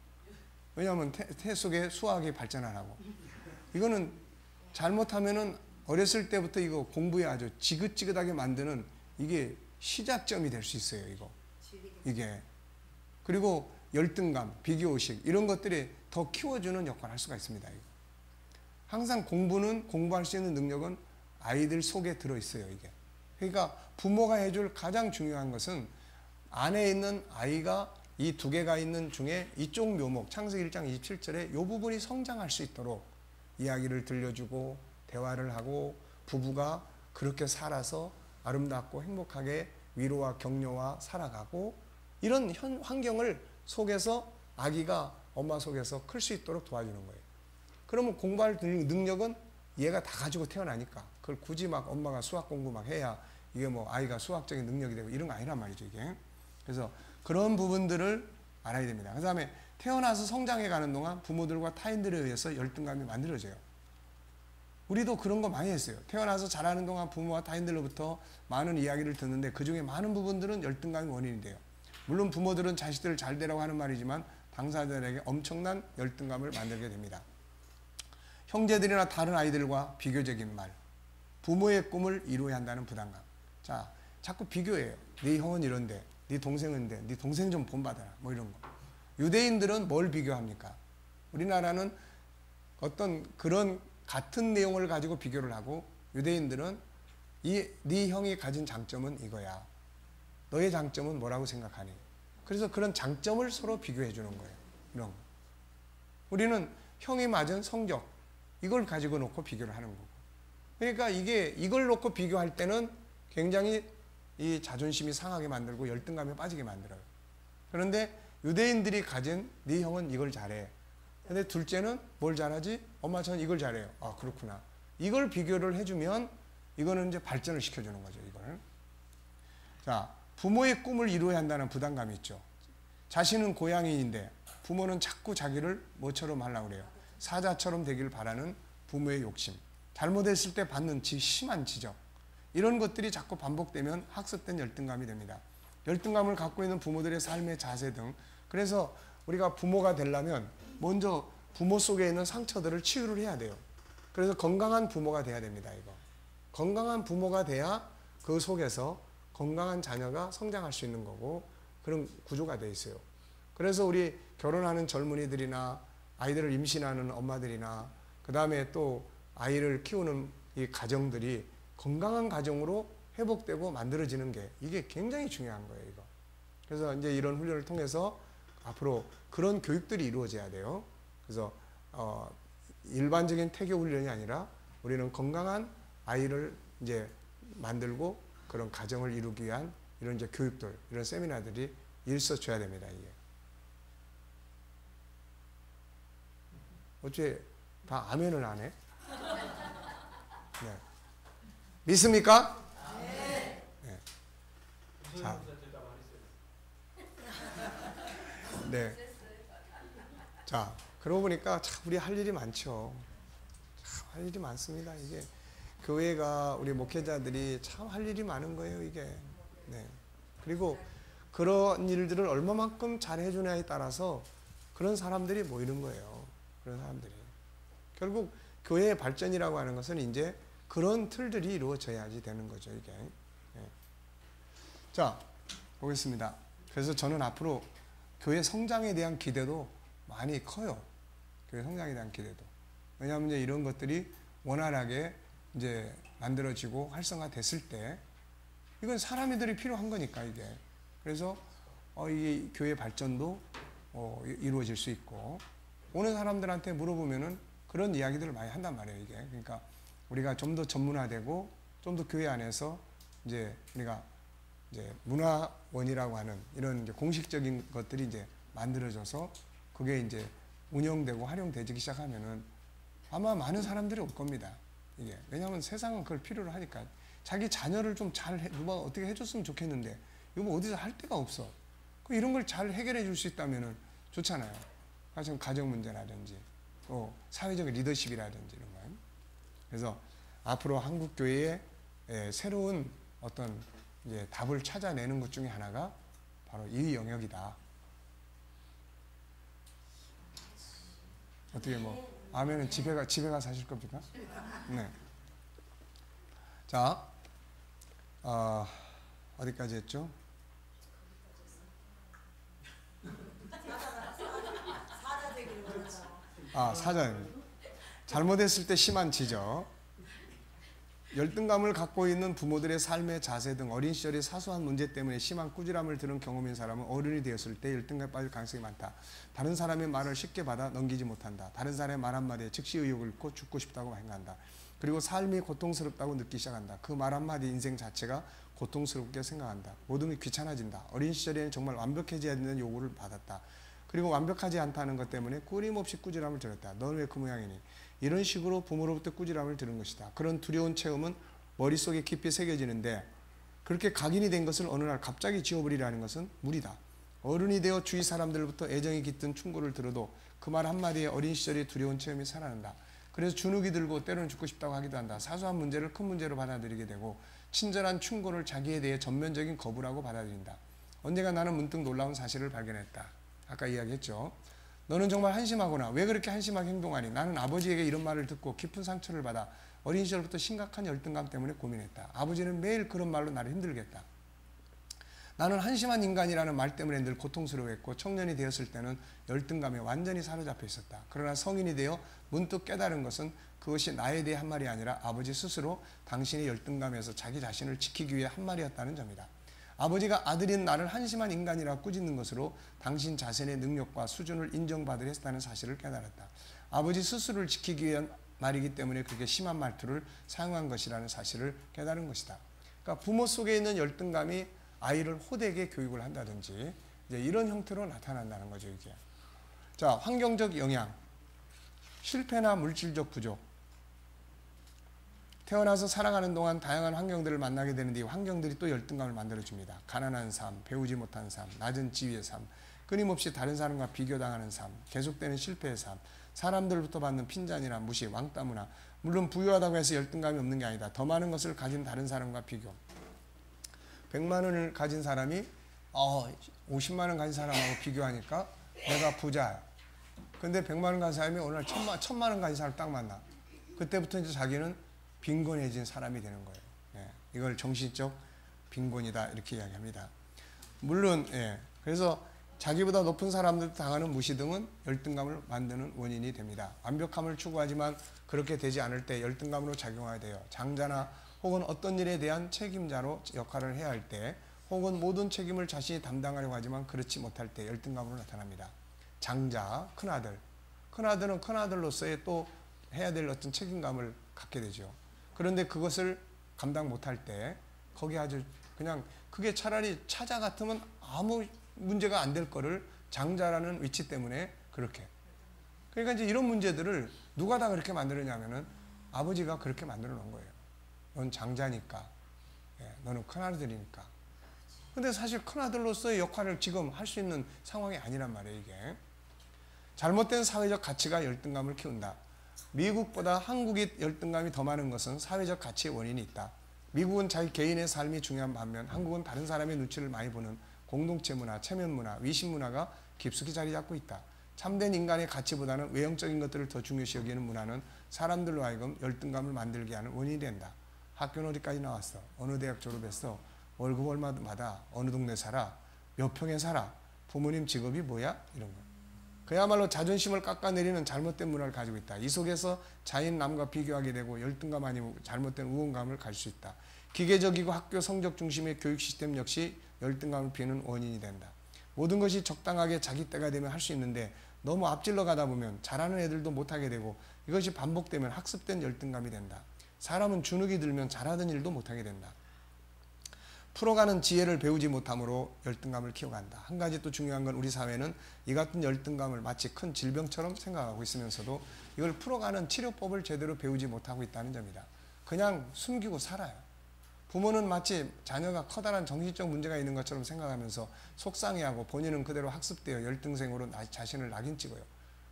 왜냐하면 태 속에 수학이 발전하라고. 이거는 잘못하면은 어렸을 때부터 이거 공부에 아주 지긋지긋하게 만드는 이게 시작점이 될 수 있어요, 이거. 이게. 그리고 열등감, 비교의식 이런 것들이 더 키워주는 역할을 할 수가 있습니다. 이거. 항상 공부할 수 있는 능력은 아이들 속에 들어있어요, 이게. 그러니까 부모가 해줄 가장 중요한 것은 안에 있는 아이가 이 두 개가 있는 중에 이쪽 묘목, 창세기 1장 27절에 이 부분이 성장할 수 있도록 이야기를 들려주고 대화를 하고 부부가 그렇게 살아서 아름답고 행복하게 위로와 격려와 살아가고 이런 환경을 속에서 아기가 엄마 속에서 클 수 있도록 도와주는 거예요. 그러면 공부할 능력은 얘가 다 가지고 태어나니까 그걸 굳이 막 엄마가 수학 공부 막 해야 이게 뭐 아이가 수학적인 능력이 되고 이런 거 아니란 말이죠, 이게. 그래서 그런 부분들을 알아야 됩니다. 그 다음에 태어나서 성장해 가는 동안 부모들과 타인들에 의해서 열등감이 만들어져요. 우리도 그런 거 많이 했어요. 태어나서 자라는 동안 부모와 타인들로부터 많은 이야기를 듣는데 그 중에 많은 부분들은 열등감이 원인이 돼요. 물론 부모들은 자식들을 잘 되라고 하는 말이지만 당사자들에게 엄청난 열등감을 만들게 됩니다. 형제들이나 다른 아이들과 비교적인 말, 부모의 꿈을 이루어야 한다는 부담감. 자, 자꾸 비교해요. 네 형은 이런데, 네 동생은 이런데, 네 동생 좀 본받아라. 뭐 이런 거. 유대인들은 뭘 비교합니까? 우리나라는 어떤 그런 같은 내용을 가지고 비교를 하고 유대인들은 네 형이 가진 장점은 이거야. 너의 장점은 뭐라고 생각하니? 그래서 그런 장점을 서로 비교해 주는 거예요. 이런 거. 우리는 형이 맞은 성적 이걸 가지고 놓고 비교를 하는 거고. 그러니까 이걸 놓고 비교할 때는 굉장히 이 자존심이 상하게 만들고 열등감에 빠지게 만들어요. 그런데 유대인들이 가진 네 형은 이걸 잘해. 근데 둘째는 뭘 잘하지? 엄마 저는 이걸 잘해요. 아 그렇구나. 이걸 비교를 해주면 이거는 이제 발전을 시켜주는 거죠. 이걸. 자, 부모의 꿈을 이루어야 한다는 부담감이 있죠. 자신은 고양이인데 부모는 자꾸 자기를 뭐처럼 하려고 그래요. 사자처럼 되길 바라는 부모의 욕심. 잘못했을 때 받는 심한 지적. 이런 것들이 자꾸 반복되면 학습된 열등감이 됩니다. 열등감을 갖고 있는 부모들의 삶의 자세 등. 그래서 우리가 부모가 되려면 먼저 부모 속에 있는 상처들을 치유를 해야 돼요. 그래서 건강한 부모가 돼야 됩니다. 이거. 건강한 부모가 돼야 그 속에서 건강한 자녀가 성장할 수 있는 거고 그런 구조가 돼 있어요. 그래서 우리 결혼하는 젊은이들이나 아이들을 임신하는 엄마들이나 그 다음에 또 아이를 키우는 이 가정들이 건강한 가정으로 회복되고 만들어지는 게 이게 굉장히 중요한 거예요. 이거. 그래서 이제 이런 훈련을 통해서 앞으로 그런 교육들이 이루어져야 돼요. 그래서 일반적인 태교 훈련이 아니라 우리는 건강한 아이를 이제 만들고 그런 가정을 이루기 위한 이런 이제 교육들, 이런 세미나들이 있어줘야 됩니다. 이게. 어째 다 아멘을 안 해? 네. 믿습니까? 네. 자. 네. 자, 그러고 보니까 참 우리 할 일이 많죠. 참 할 일이 많습니다. 이게 교회가 우리 목회자들이 참 할 일이 많은 거예요. 이게. 네. 그리고 그런 일들을 얼마만큼 잘 해주냐에 따라서 그런 사람들이 모이는 거예요. 그런 사람들이. 결국 교회의 발전이라고 하는 것은 이제 그런 틀들이 이루어져야지 되는 거죠. 이게. 네. 자, 보겠습니다. 그래서 저는 앞으로 교회 성장에 대한 기대도 많이 커요. 교회 성장에 대한 기대도. 왜냐하면 이제 이런 것들이 원활하게 이제 만들어지고 활성화됐을 때 이건 사람들이 필요한 거니까 이게. 그래서 이게 교회 발전도 이루어질 수 있고 오는 사람들한테 물어보면은 그런 이야기들을 많이 한단 말이에요 이게. 그러니까 우리가 좀 더 전문화되고 좀 더 교회 안에서 이제 우리가 이제 문화원이라고 하는 이런 이제 공식적인 것들이 이제 만들어져서 그게 이제 운영되고 활용되기 시작하면은 아마 많은 사람들이 올 겁니다. 이게 왜냐하면 세상은 그걸 필요로 하니까 자기 자녀를 좀 잘 누가 어떻게 해줬으면 좋겠는데 이거 뭐 어디서 할 데가 없어. 이런 걸 잘 해결해 줄 수 있다면은 좋잖아요. 가정 문제라든지 또 사회적 리더십이라든지 이런 거. 그래서 앞으로 한국 교회의 새로운 어떤 이제 답을 찾아내는 것 중에 하나가 바로 이 영역이다. 어떻게 뭐 아멘은 집에 가서 하실 겁니까? 네. 자, 어디까지 했죠? 사자입니다. 잘못했을 때 심한 지적. 열등감을 갖고 있는 부모들의 삶의 자세 등 어린 시절의 사소한 문제 때문에 심한 꾸지람을 들은 경험인 사람은 어른이 되었을 때 열등감에 빠질 가능성이 많다. 다른 사람의 말을 쉽게 받아 넘기지 못한다. 다른 사람의 말 한마디에 즉시 의욕을 잃고 죽고 싶다고 생각한다. 그리고 삶이 고통스럽다고 느끼기 시작한다. 그 말 한마디 인생 자체가 고통스럽게 생각한다. 모든 게 귀찮아진다. 어린 시절에는 정말 완벽해져야 되는 요구를 받았다. 그리고 완벽하지 않다는 것 때문에 끊임없이 꾸지람을 들었다. 너는 왜 그 모양이니? 이런 식으로 부모로부터 꾸지람을 들은 것이다. 그런 두려운 체험은 머릿속에 깊이 새겨지는데 그렇게 각인이 된 것을 어느 날 갑자기 지워버리라는 것은 무리다. 어른이 되어 주위 사람들로부터 애정이 깃든 충고를 들어도 그 말 한마디에 어린 시절의 두려운 체험이 살아난다. 그래서 주눅이 들고 때로는 죽고 싶다고 하기도 한다. 사소한 문제를 큰 문제로 받아들이게 되고 친절한 충고를 자기에 대해 전면적인 거부라고 받아들인다. 언젠가 나는 문득 놀라운 사실을 발견했다. 아까 이야기했죠. 너는 정말 한심하구나. 왜 그렇게 한심하게 행동하니? 나는 아버지에게 이런 말을 듣고 깊은 상처를 받아 어린 시절부터 심각한 열등감 때문에 고민했다. 아버지는 매일 그런 말로 나를 힘들게 했다. 나는 한심한 인간이라는 말 때문에 늘 고통스러워했고 청년이 되었을 때는 열등감에 완전히 사로잡혀 있었다. 그러나 성인이 되어 문득 깨달은 것은 그것이 나에 대해 한 말이 아니라 아버지 스스로 당신의 열등감에서 자기 자신을 지키기 위해 한 말이었다는 점이다. 아버지가 아들인 나를 한심한 인간이라 꾸짖는 것으로 당신 자신의 능력과 수준을 인정받으려 했다는 사실을 깨달았다. 아버지 스스로를 지키기 위한 말이기 때문에 그렇게 심한 말투를 사용한 것이라는 사실을 깨달은 것이다. 그러니까 부모 속에 있는 열등감이 아이를 호되게 교육을 한다든지 이제 이런 형태로 나타난다는 거죠. 이게. 자, 환경적 영향, 실패나 물질적 부족. 태어나서 살아가는 동안 다양한 환경들을 만나게 되는데 이 환경들이 또 열등감을 만들어줍니다. 가난한 삶, 배우지 못한 삶, 낮은 지위의 삶, 끊임없이 다른 사람과 비교당하는 삶, 계속되는 실패의 삶, 사람들부터 받는 핀잔이나 무시, 왕따 문화. 물론 부유하다고 해서 열등감이 없는 게 아니다. 더 많은 것을 가진 다른 사람과 비교. 100만 원을 가진 사람이 50만 원 가진 사람하고 비교하니까 내가 부자야. 근데 100만 원 가진 사람이 오늘 1000만 원 가진 사람 딱 만나. 그때부터 이제 자기는 빈곤해진 사람이 되는 거예요. 이걸 정신적 빈곤이다 이렇게 이야기합니다. 물론 그래서 자기보다 높은 사람들 당하는 무시 등은 열등감을 만드는 원인이 됩니다. 완벽함을 추구하지만 그렇게 되지 않을 때 열등감으로 작용하게 돼요. 장자나 혹은 어떤 일에 대한 책임자로 역할을 해야 할 때 혹은 모든 책임을 자신이 담당하려고 하지만 그렇지 못할 때 열등감으로 나타납니다. 장자, 큰아들. 큰아들은 큰아들로서의 또 해야 될 어떤 책임감을 갖게 되죠. 그런데 그것을 감당 못할 때 거기 아주 그냥 그게 차라리 차자 같으면 아무 문제가 안 될 거를 장자라는 위치 때문에 그렇게. 그러니까 이제 이런 문제들을 누가 다 그렇게 만들었냐면은 아버지가 그렇게 만들어 놓은 거예요. 넌 장자니까. 너는 큰아들이니까. 근데 사실 큰아들로서의 역할을 지금 할 수 있는 상황이 아니란 말이에요, 이게. 잘못된 사회적 가치가 열등감을 키운다. 미국보다 한국이 열등감이 더 많은 것은 사회적 가치의 원인이 있다. 미국은 자기 개인의 삶이 중요한 반면 한국은 다른 사람의 눈치를 많이 보는 공동체 문화, 체면 문화, 위신 문화가 깊숙이 자리 잡고 있다. 참된 인간의 가치보다는 외형적인 것들을 더 중요시 여기는 문화는 사람들로 하여금 열등감을 만들게 하는 원인이 된다. 학교는 어디까지 나왔어? 어느 대학 졸업했어? 월급 얼마 받아? 어느 동네 살아? 몇 평에 살아? 부모님 직업이 뭐야? 이런 거. 그야말로 자존심을 깎아내리는 잘못된 문화를 가지고 있다. 이 속에서 자인 남과 비교하게 되고 열등감 아니면 잘못된 우월감을 가질 수 있다. 기계적이고 학교 성적 중심의 교육 시스템 역시 열등감을 피우는 원인이 된다. 모든 것이 적당하게 자기 때가 되면 할 수 있는데 너무 앞질러 가다 보면 잘하는 애들도 못하게 되고 이것이 반복되면 학습된 열등감이 된다. 사람은 주눅이 들면 잘하던 일도 못하게 된다. 풀어가는 지혜를 배우지 못함으로 열등감을 키워간다. 한 가지 또 중요한 건 우리 사회는 이 같은 열등감을 마치 큰 질병처럼 생각하고 있으면서도 이걸 풀어가는 치료법을 제대로 배우지 못하고 있다는 점이다. 그냥 숨기고 살아요. 부모는 마치 자녀가 커다란 정신적 문제가 있는 것처럼 생각하면서 속상해하고 본인은 그대로 학습되어 열등생으로 자신을 낙인 찍어요.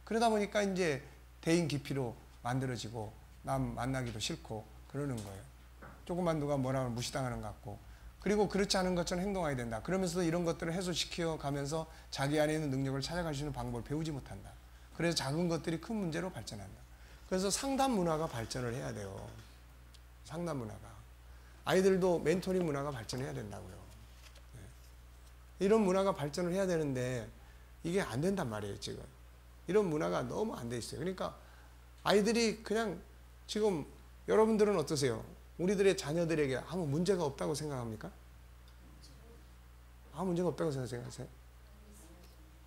그러다 보니까 이제 대인 기피로 만들어지고 남 만나기도 싫고 그러는 거예요. 조금만 누가 뭐라 하면 무시당하는 것 같고, 그리고 그렇지 않은 것처럼 행동해야 된다. 그러면서도 이런 것들을 해소시켜 가면서 자기 안에 있는 능력을 찾아갈 수 있는 방법을 배우지 못한다. 그래서 작은 것들이 큰 문제로 발전한다. 그래서 상담 문화가 발전을 해야 돼요. 상담 문화가. 아이들도 멘토링 문화가 발전해야 된다고요. 네. 이런 문화가 발전을 해야 되는데 이게 안 된단 말이에요, 지금. 이런 문화가 너무 안 돼 있어요. 그러니까 아이들이 그냥 지금 여러분들은 어떠세요? 우리들의 자녀들에게 아무 문제가 없다고 생각합니까? 아무 문제가 없다고 생각하세요?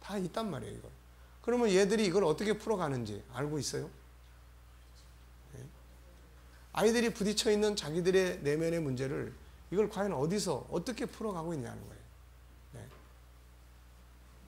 다 있단 말이에요, 이거. 그러면 얘들이 이걸 어떻게 풀어가는지 알고 있어요? 네. 아이들이 부딪혀 있는 자기들의 내면의 문제를 이걸 과연 어디서 어떻게 풀어가고 있냐는 거예요. 네.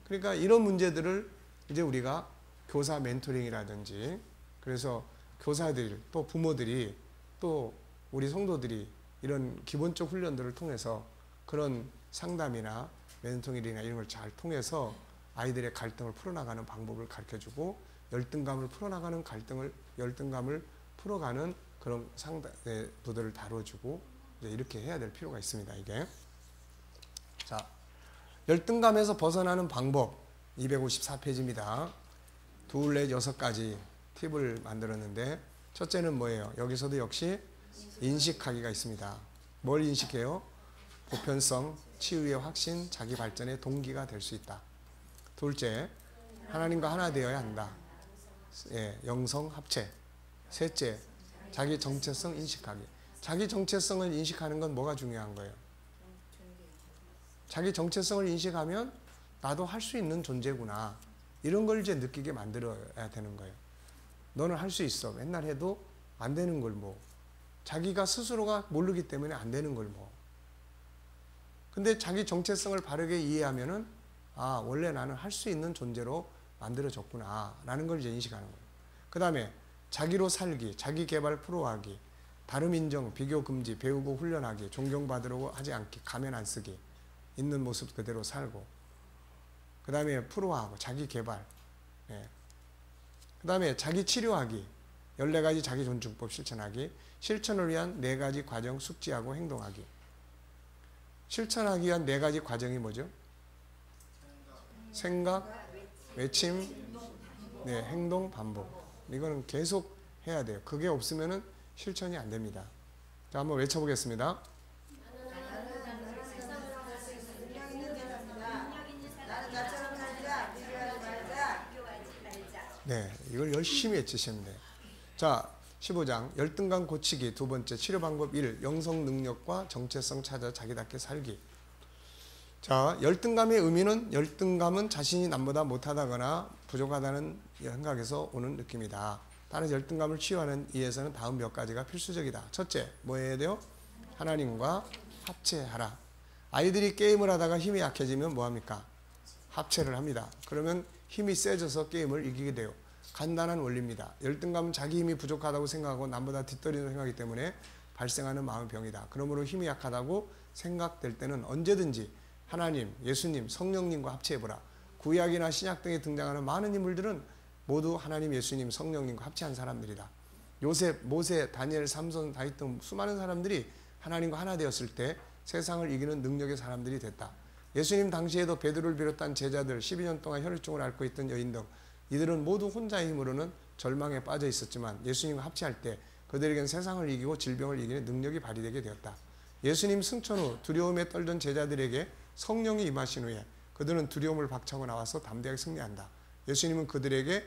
그러니까 이런 문제들을 이제 우리가 교사 멘토링이라든지, 그래서 교사들 또 부모들이 또 우리 성도들이 이런 기본적 훈련들을 통해서 그런 상담이나 멘토링이나 이런 걸 잘 통해서 아이들의 갈등을 풀어나가는 방법을 가르쳐주고 열등감을 풀어나가는 열등감을 풀어가는 그런 상담부들을 다뤄주고 이렇게 해야 될 필요가 있습니다. 이게. 자, 열등감에서 벗어나는 방법 254페이지입니다. 2, 4, 6가지 팁을 만들었는데 첫째는 뭐예요? 여기서도 역시 인식하기가 있습니다. 뭘 인식해요? 보편성, 치유의 확신, 자기 발전의 동기가 될 수 있다. 둘째, 하나님과 하나 되어야 한다. 예, 영성 합체. 셋째, 자기 정체성 인식하기. 자기 정체성을 인식하는 건 뭐가 중요한 거예요? 자기 정체성을 인식하면 나도 할 수 있는 존재구나. 이런 걸 이제 느끼게 만들어야 되는 거예요. 너는 할 수 있어. 맨날 해도 안 되는 걸 뭐. 자기가 스스로가 모르기 때문에 안 되는 걸 뭐. 근데 자기 정체성을 바르게 이해하면은 아, 원래 나는 할 수 있는 존재로 만들어졌구나 라는 걸 이제 인식하는 거예요. 그 다음에 자기로 살기, 자기 개발 프로하기, 다름 인정, 비교 금지, 배우고 훈련하기, 존경받으려고 하지 않기, 가면 안 쓰기, 있는 모습 그대로 살고, 그 다음에 프로하고 자기 개발, 예. 그 다음에 자기 치료하기, 14가지 자기 존중법 실천하기, 실천을 위한 4가지 과정 숙지하고 행동하기. 실천하기 위한 4가지 과정이 뭐죠? 생각, 외침, 네, 행동, 반복. 이거는 계속 해야 돼요. 그게 없으면은 실천이 안 됩니다. 자, 한번 외쳐보겠습니다. 네, 이걸 열심히 외치시면 돼요. 자, 15장 열등감 고치기. 두 번째 치료 방법 1. 영성 능력과 정체성 찾아 자기답게 살기. 자, 열등감의 의미는 열등감은 자신이 남보다 못하다거나 부족하다는 생각에서 오는 느낌이다. 따라서 열등감을 치유하는 이에서는 다음 몇 가지가 필수적이다. 첫째, 뭐 해야 돼요? 하나님과 합체하라. 아이들이 게임을 하다가 힘이 약해지면 뭐합니까? 합체를 합니다. 그러면 힘이 세져서 게임을 이기게 돼요. 간단한 원리입니다. 열등감은 자기 힘이 부족하다고 생각하고 남보다 뒤떨리는 생각이기 때문에 발생하는 마음의 병이다. 그러므로 힘이 약하다고 생각될 때는 언제든지 하나님, 예수님, 성령님과 합체해보라. 구약이나 신약 등에 등장하는 많은 인물들은 모두 하나님, 예수님, 성령님과 합체한 사람들이다. 요셉, 모세, 다니엘, 삼손, 다윗 등 수많은 사람들이 하나님과 하나 되었을 때 세상을 이기는 능력의 사람들이 됐다. 예수님 당시에도 베드로를 비롯한 제자들, 12년 동안 혈루증을 앓고 있던 여인 등 이들은 모두 혼자의 힘으로는 절망에 빠져 있었지만 예수님과 합체할 때 그들에겐 세상을 이기고 질병을 이기는 능력이 발휘되게 되었다. 예수님 승천 후 두려움에 떨던 제자들에게 성령이 임하신 후에 그들은 두려움을 박차고 나와서 담대하게 승리한다. 예수님은 그들에게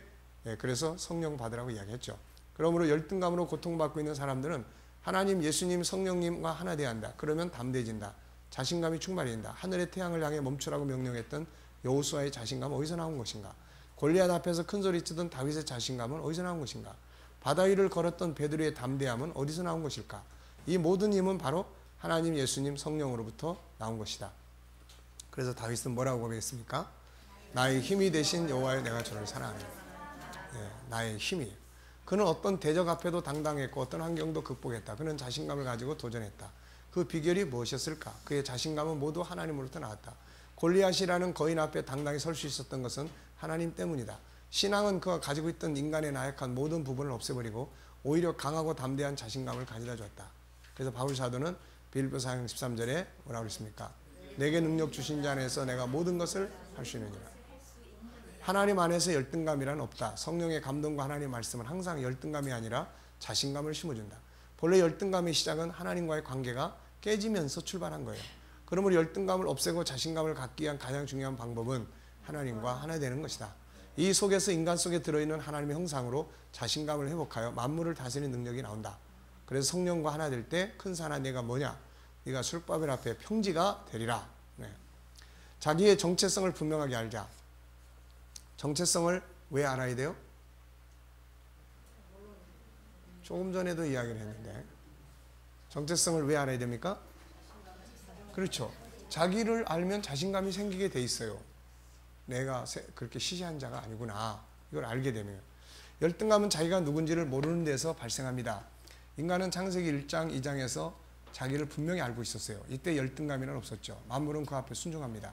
그래서 성령 받으라고 이야기했죠. 그러므로 열등감으로 고통받고 있는 사람들은 하나님, 예수님, 성령님과 하나 돼야 한다. 그러면 담대해진다. 자신감이 충만해진다. 하늘의 태양을 향해 멈추라고 명령했던 여호수아의 자신감은 어디서 나온 것인가? 골리앗 앞에서 큰 소리 치던 다윗의 자신감은 어디서 나온 것인가? 바다 위를 걸었던 베드로의 담대함은 어디서 나온 것일까? 이 모든 힘은 바로 하나님, 예수님, 성령으로부터 나온 것이다. 그래서 다윗은 뭐라고 고백했습니까? 나의 힘이 되신 여호와여, 내가 저를 사랑합니다. 나의 힘이. 그는 어떤 대적 앞에도 당당했고 어떤 환경도 극복했다. 그는 자신감을 가지고 도전했다. 그 비결이 무엇이었을까? 그의 자신감은 모두 하나님으로부터 나왔다. 골리앗이라는 거인 앞에 당당히 설 수 있었던 것은 하나님 때문이다. 신앙은 그가 가지고 있던 인간의 나약한 모든 부분을 없애버리고 오히려 강하고 담대한 자신감을 가져다 줬다. 그래서 바울 사도는 빌립보서 4장 13절에 뭐라고 했습니까? 내게 능력 주신 자 안에서 내가 모든 것을 할 수 있느니라. 하나님 안에서 열등감이란 없다. 성령의 감동과 하나님의 말씀은 항상 열등감이 아니라 자신감을 심어준다. 본래 열등감의 시작은 하나님과의 관계가 깨지면서 출발한 거예요. 그러므로 열등감을 없애고 자신감을 갖기 위한 가장 중요한 방법은 하나님과 하나 되는 것이다. 이 속에서 인간 속에 들어있는 하나님의 형상으로 자신감을 회복하여 만물을 다스리는 능력이 나온다. 그래서 성령과 하나 될 때 큰 산아 네가 뭐냐? 네가 술바벨 앞에 평지가 되리라. 자기의 정체성을 분명하게 알자. 정체성을 왜 알아야 돼요? 조금 전에도 이야기를 했는데 정체성을 왜 알아야 됩니까? 그렇죠. 자기를 알면 자신감이 생기게 돼 있어요. 내가 그렇게 시시한 자가 아니구나. 이걸 알게 되면. 열등감은 자기가 누군지를 모르는 데서 발생합니다. 인간은 창세기 1장, 2장에서 자기를 분명히 알고 있었어요. 이때 열등감이는 없었죠. 만물은 그 앞에 순종합니다.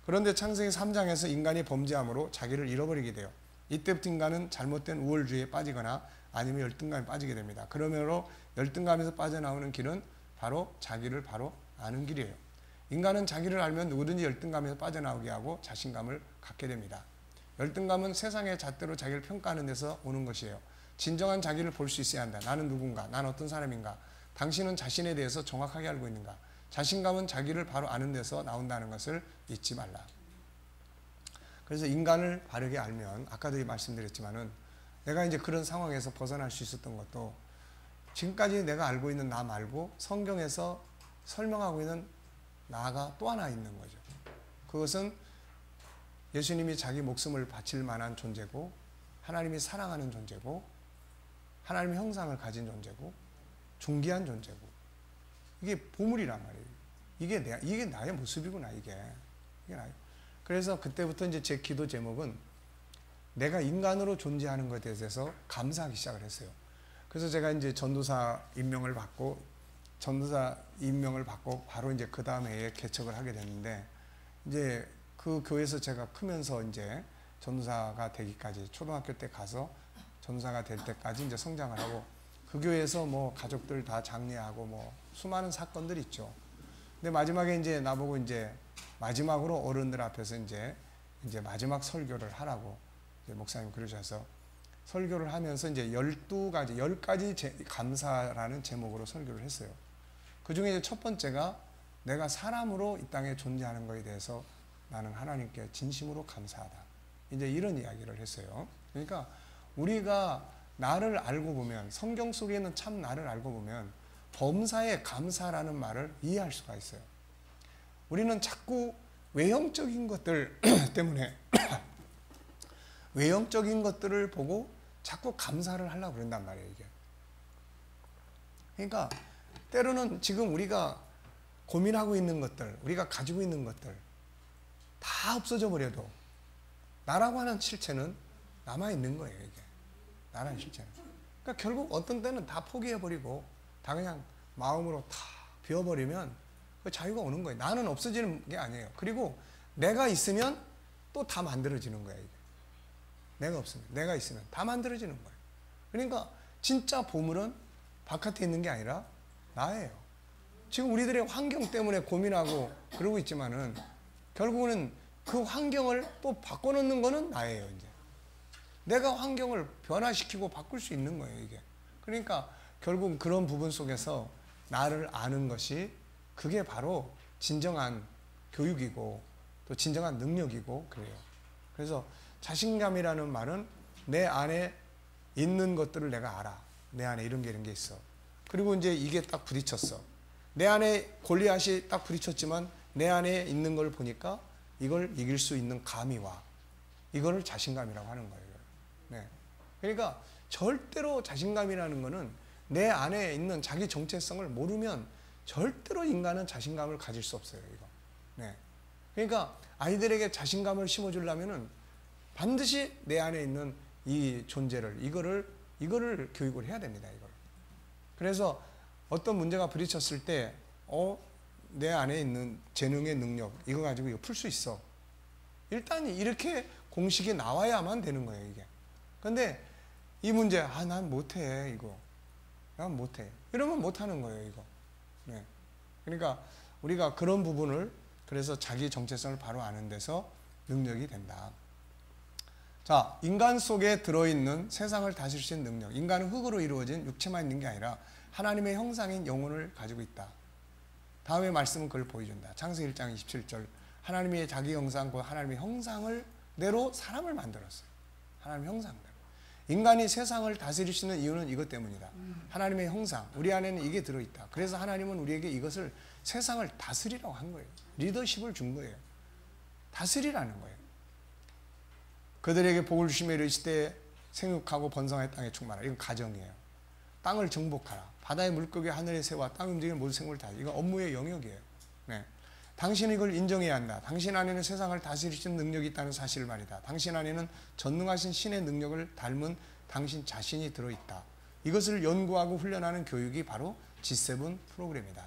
그런데 창세기 3장에서 인간이 범죄함으로 자기를 잃어버리게 돼요. 이때부터 인간은 잘못된 우월주의에 빠지거나 아니면 열등감에 빠지게 됩니다. 그러므로 열등감에서 빠져나오는 길은 바로 자기를 바로 아는 길이에요. 인간은 자기를 알면 누구든지 열등감에서 빠져나오게 하고 자신감을 갖게 됩니다. 열등감은 세상의 잣대로 자기를 평가하는 데서 오는 것이에요. 진정한 자기를 볼 수 있어야 한다. 나는 누군가? 난 어떤 사람인가? 당신은 자신에 대해서 정확하게 알고 있는가? 자신감은 자기를 바로 아는 데서 나온다는 것을 잊지 말라. 그래서 인간을 바르게 알면 아까도 말씀드렸지만은 내가 이제 그런 상황에서 벗어날 수 있었던 것도 지금까지 내가 알고 있는 나 말고 성경에서 설명하고 있는 나가 또 하나 있는 거죠. 그것은 예수님이 자기 목숨을 바칠 만한 존재고 하나님이 사랑하는 존재고 하나님의 형상을 가진 존재고 존귀한 존재고 이게 보물이란 말이에요. 이게 나의 모습이구나 이게 나요. 그래서 그때부터 이제 제 기도 제목은 내가 인간으로 존재하는 것에 대해서 감사하기 시작을 했어요. 그래서 제가 이제 전도사 임명을 받고 바로 이제 그 다음 해에 개척을 하게 됐는데 이제 그 교회에서 제가 크면서 이제 전도사가 되기까지 초등학교 때 가서 전도사가 될 때까지 이제 성장을 하고 그 교회에서 뭐 가족들 다 장례하고 뭐 수많은 사건들이 있죠. 근데 마지막에 이제 나보고 이제 마지막으로 어른들 앞에서 이제 마지막 설교를 하라고 이제 목사님 그러셔서 설교를 하면서 이제 10가지 감사라는 제목으로 설교를 했어요. 그 중에 첫 번째가 내가 사람으로 이 땅에 존재하는 것에 대해서 나는 하나님께 진심으로 감사하다. 이제 이런 이야기를 했어요. 그러니까 우리가 나를 알고 보면 성경 속에 있는 참 나를 알고 보면 범사에 감사라는 말을 이해할 수가 있어요. 우리는 자꾸 외형적인 것들 때문에 외형적인 것들을 보고 자꾸 감사를 하려고 그런단 말이에요, 이게. 그러니까 때로는 지금 우리가 고민하고 있는 것들, 우리가 가지고 있는 것들 다 없어져 버려도 나라고 하는 실체는 남아있는 거예요, 이게. 나라는 실체는. 그러니까 결국 어떤 때는 다 포기해버리고 다 그냥 마음으로 다 비워버리면 그 자유가 오는 거예요. 나는 없어지는 게 아니에요. 그리고 내가 있으면 또 다 만들어지는 거예요, 이게. 내가 있으면 다 만들어지는 거예요. 그러니까 진짜 보물은 바깥에 있는 게 아니라 나예요. 지금 우리들의 환경 때문에 고민하고 그러고 있지만은 결국은 그 환경을 또 바꿔놓는 거는 나예요, 이제. 내가 환경을 변화시키고 바꿀 수 있는 거예요, 이게. 그러니까 결국 그런 부분 속에서 나를 아는 것이 그게 바로 진정한 교육이고 또 진정한 능력이고 그래요. 그래서 자신감이라는 말은 내 안에 있는 것들을 내가 알아. 내 안에 이런 게 있어. 그리고 이제 이게 딱 부딪혔어. 내 안에 골리앗이 딱 부딪혔지만 내 안에 있는 걸 보니까 이걸 이길 수 있는 감이 와. 이거를 자신감이라고 하는 거예요. 네. 그러니까 절대로 자신감이라는 거는 내 안에 있는 자기 정체성을 모르면 절대로 인간은 자신감을 가질 수 없어요. 이거. 네. 그러니까 아이들에게 자신감을 심어주려면은 반드시 내 안에 있는 이 존재를 이거를 교육을 해야 됩니다. 이걸. 그래서 어떤 문제가 부딪혔을 때 내 안에 있는 재능의 능력 이거 가지고 이거 풀 수 있어. 일단 이렇게 공식이 나와야만 되는 거예요. 이게. 근데 이 문제 난 못해 이거. 난 못해. 이러면 못하는 거예요. 이거. 네. 그러니까 우리가 그런 부분을 그래서 자기 정체성을 바로 아는 데서 능력이 된다. 자, 인간 속에 들어있는 세상을 다스릴 수 있는 능력. 인간은 흙으로 이루어진 육체만 있는 게 아니라 하나님의 형상인 영혼을 가지고 있다. 다음의 말씀은 그걸 보여준다. 창세기 1장 27절. 하나님의 자기 형상, 하나님의 형상을 대로 사람을 만들었어요. 하나님의 형상대로. 인간이 세상을 다스릴 수 있는 이유는 이것 때문이다. 하나님의 형상, 우리 안에는 이게 들어있다. 그래서 하나님은 우리에게 이것을 세상을 다스리라고 한 거예요. 리더십을 준 거예요. 다스리라는 거예요. 그들에게 복을 주시며 이르시되 생육하고 번성하여 땅에 충만하라. 이건 가정이에요. 땅을 정복하라. 바다의 물고기, 하늘의 새와 땅 움직이는 모든 생물을 다. 이건 업무의 영역이에요. 네. 당신은 이걸 인정해야 한다. 당신 안에는 세상을 다스릴 수 있는 능력이 있다는 사실을 말이다. 당신 안에는 전능하신 신의 능력을 닮은 당신 자신이 들어있다. 이것을 연구하고 훈련하는 교육이 바로 G7 프로그램이다.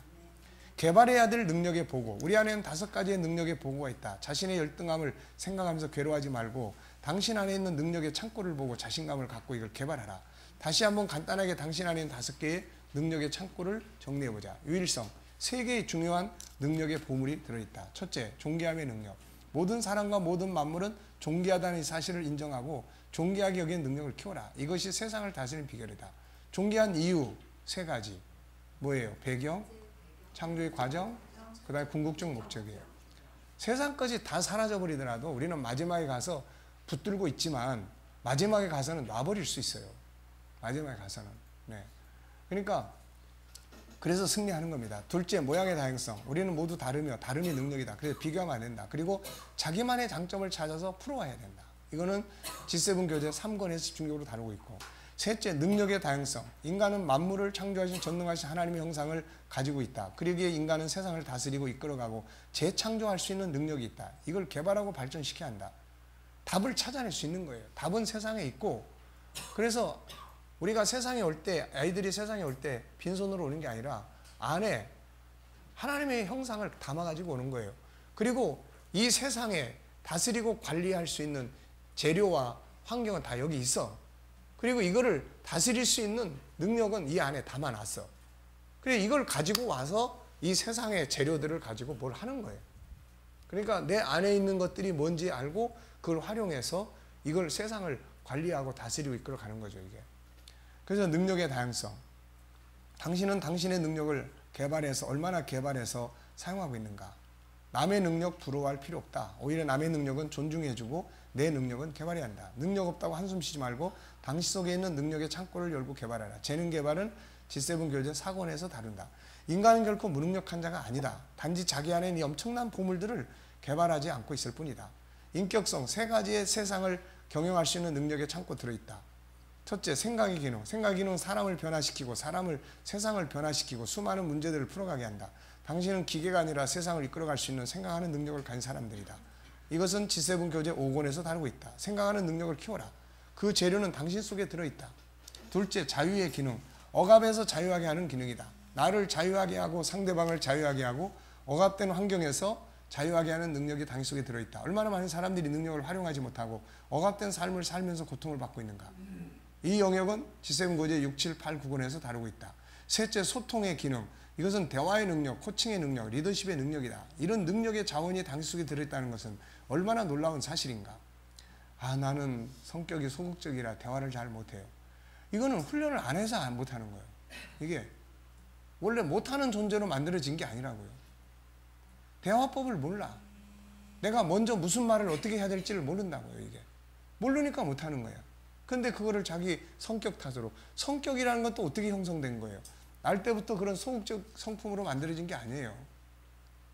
개발해야 될 능력의 보고. 우리 안에는 5가지의 능력의 보고가 있다. 자신의 열등함을 생각하면서 괴로워하지 말고 당신 안에 있는 능력의 창고를 보고 자신감을 갖고 이걸 개발하라. 다시 한번 간단하게 당신 안에 있는 5개의 능력의 창고를 정리해보자. 유일성. 3개의 중요한 능력의 보물이 들어있다. 첫째, 존귀함의 능력. 모든 사람과 모든 만물은 존귀하다는 사실을 인정하고 존귀하게 여기는 능력을 키워라. 이것이 세상을 다스리는 비결이다. 존귀한 이유 3가지. 뭐예요? 배경, 창조의 과정, 그 다음에 궁극적 목적이에요. 세상까지 다 사라져버리더라도 우리는 마지막에 가서 붙들고 있지만 마지막에 가서는 놔버릴 수 있어요. 마지막에 가서는. 네. 그러니까 그래서 승리하는 겁니다. 둘째, 모양의 다양성. 우리는 모두 다르며 다름이 능력이다. 그래서 비교하면 안 된다. 그리고 자기만의 장점을 찾아서 풀어와야 된다. 이거는 G7 교재 3권에서 집중적으로 다루고 있고. 셋째, 능력의 다양성. 인간은 만물을 창조하신 전능하신 하나님의 형상을 가지고 있다. 그러기에 인간은 세상을 다스리고 이끌어가고 재창조할 수 있는 능력이 있다. 이걸 개발하고 발전시켜야 한다. 답을 찾아낼 수 있는 거예요. 답은 세상에 있고. 그래서 우리가 세상에 올 때, 아이들이 세상에 올 때 빈손으로 오는 게 아니라 안에 하나님의 형상을 담아가지고 오는 거예요. 그리고 이 세상에 다스리고 관리할 수 있는 재료와 환경은 다 여기 있어. 그리고 이거를 다스릴 수 있는 능력은 이 안에 담아놨어. 그래서 이걸 가지고 와서 이 세상의 재료들을 가지고 뭘 하는 거예요. 그러니까 내 안에 있는 것들이 뭔지 알고 그걸 활용해서 이걸 세상을 관리하고 다스리고 이끌어가는 거죠, 이게. 그래서 능력의 다양성. 당신은 당신의 능력을 개발해서 얼마나 개발해서 사용하고 있는가. 남의 능력 부러워할 필요 없다. 오히려 남의 능력은 존중해주고 내 능력은 개발해야 한다. 능력 없다고 한숨 쉬지 말고 당신 속에 있는 능력의 창고를 열고 개발하라. 재능 개발은 G7 교재 4권에서 다룬다. 인간은 결코 무능력한 자가 아니다. 단지 자기 안에 이 엄청난 보물들을 개발하지 않고 있을 뿐이다. 인격성, 3가지의 세상을 경영할 수 있는 능력의 창고 들어있다. 첫째, 생각의 기능. 생각의 기능은 사람을 변화시키고 세상을 변화시키고 수많은 문제들을 풀어가게 한다. 당신은 기계가 아니라 세상을 이끌어갈 수 있는 생각하는 능력을 가진 사람들이다. 이것은 G7 교재 5권에서 다루고 있다. 생각하는 능력을 키워라. 그 재료는 당신 속에 들어있다. 둘째, 자유의 기능. 억압에서 자유하게 하는 기능이다. 나를 자유하게 하고 상대방을 자유하게 하고 억압된 환경에서 자유하게 하는 능력이 당신 속에 들어있다. 얼마나 많은 사람들이 능력을 활용하지 못하고 억압된 삶을 살면서 고통을 받고 있는가. 이 영역은 G7 교재 6, 7, 8, 9권에서 다루고 있다. 셋째, 소통의 기능. 이것은 대화의 능력, 코칭의 능력, 리더십의 능력이다. 이런 능력의 자원이 당신 속에 들어있다는 것은 얼마나 놀라운 사실인가. 나는 성격이 소극적이라 대화를 잘 못해요. 이거는 훈련을 안 해서 못하는 거예요. 이게 원래 못하는 존재로 만들어진 게 아니라고요. 대화법을 몰라. 내가 먼저 무슨 말을 어떻게 해야 될지를 모른다고요. 이게 모르니까 못하는 거야. 근데 그거를 자기 성격 탓으로, 성격이라는 것도 어떻게 형성된 거예요? 날 때부터 그런 소극적 성품으로 만들어진 게 아니에요.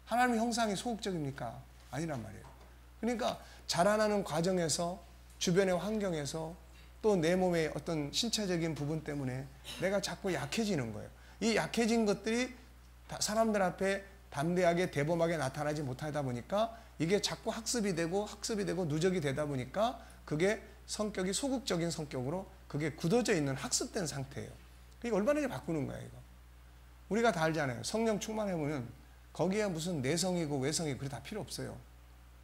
하나님의 형상이 소극적입니까? 아니란 말이에요. 그러니까 자라나는 과정에서, 주변의 환경에서, 또 내 몸의 어떤 신체적인 부분 때문에 내가 자꾸 약해지는 거예요. 이 약해진 것들이 사람들 앞에 담대하게 대범하게 나타나지 못하다 보니까 이게 자꾸 학습이 되고 누적이 되다 보니까 그게 성격이 소극적인 성격으로 그게 굳어져 있는 학습된 상태예요. 이거 얼마나 바꾸는 거야, 이거. 우리가 다 알잖아요. 성령 충만해보면 거기에 무슨 내성이고 외성이고 그게 다 필요 없어요.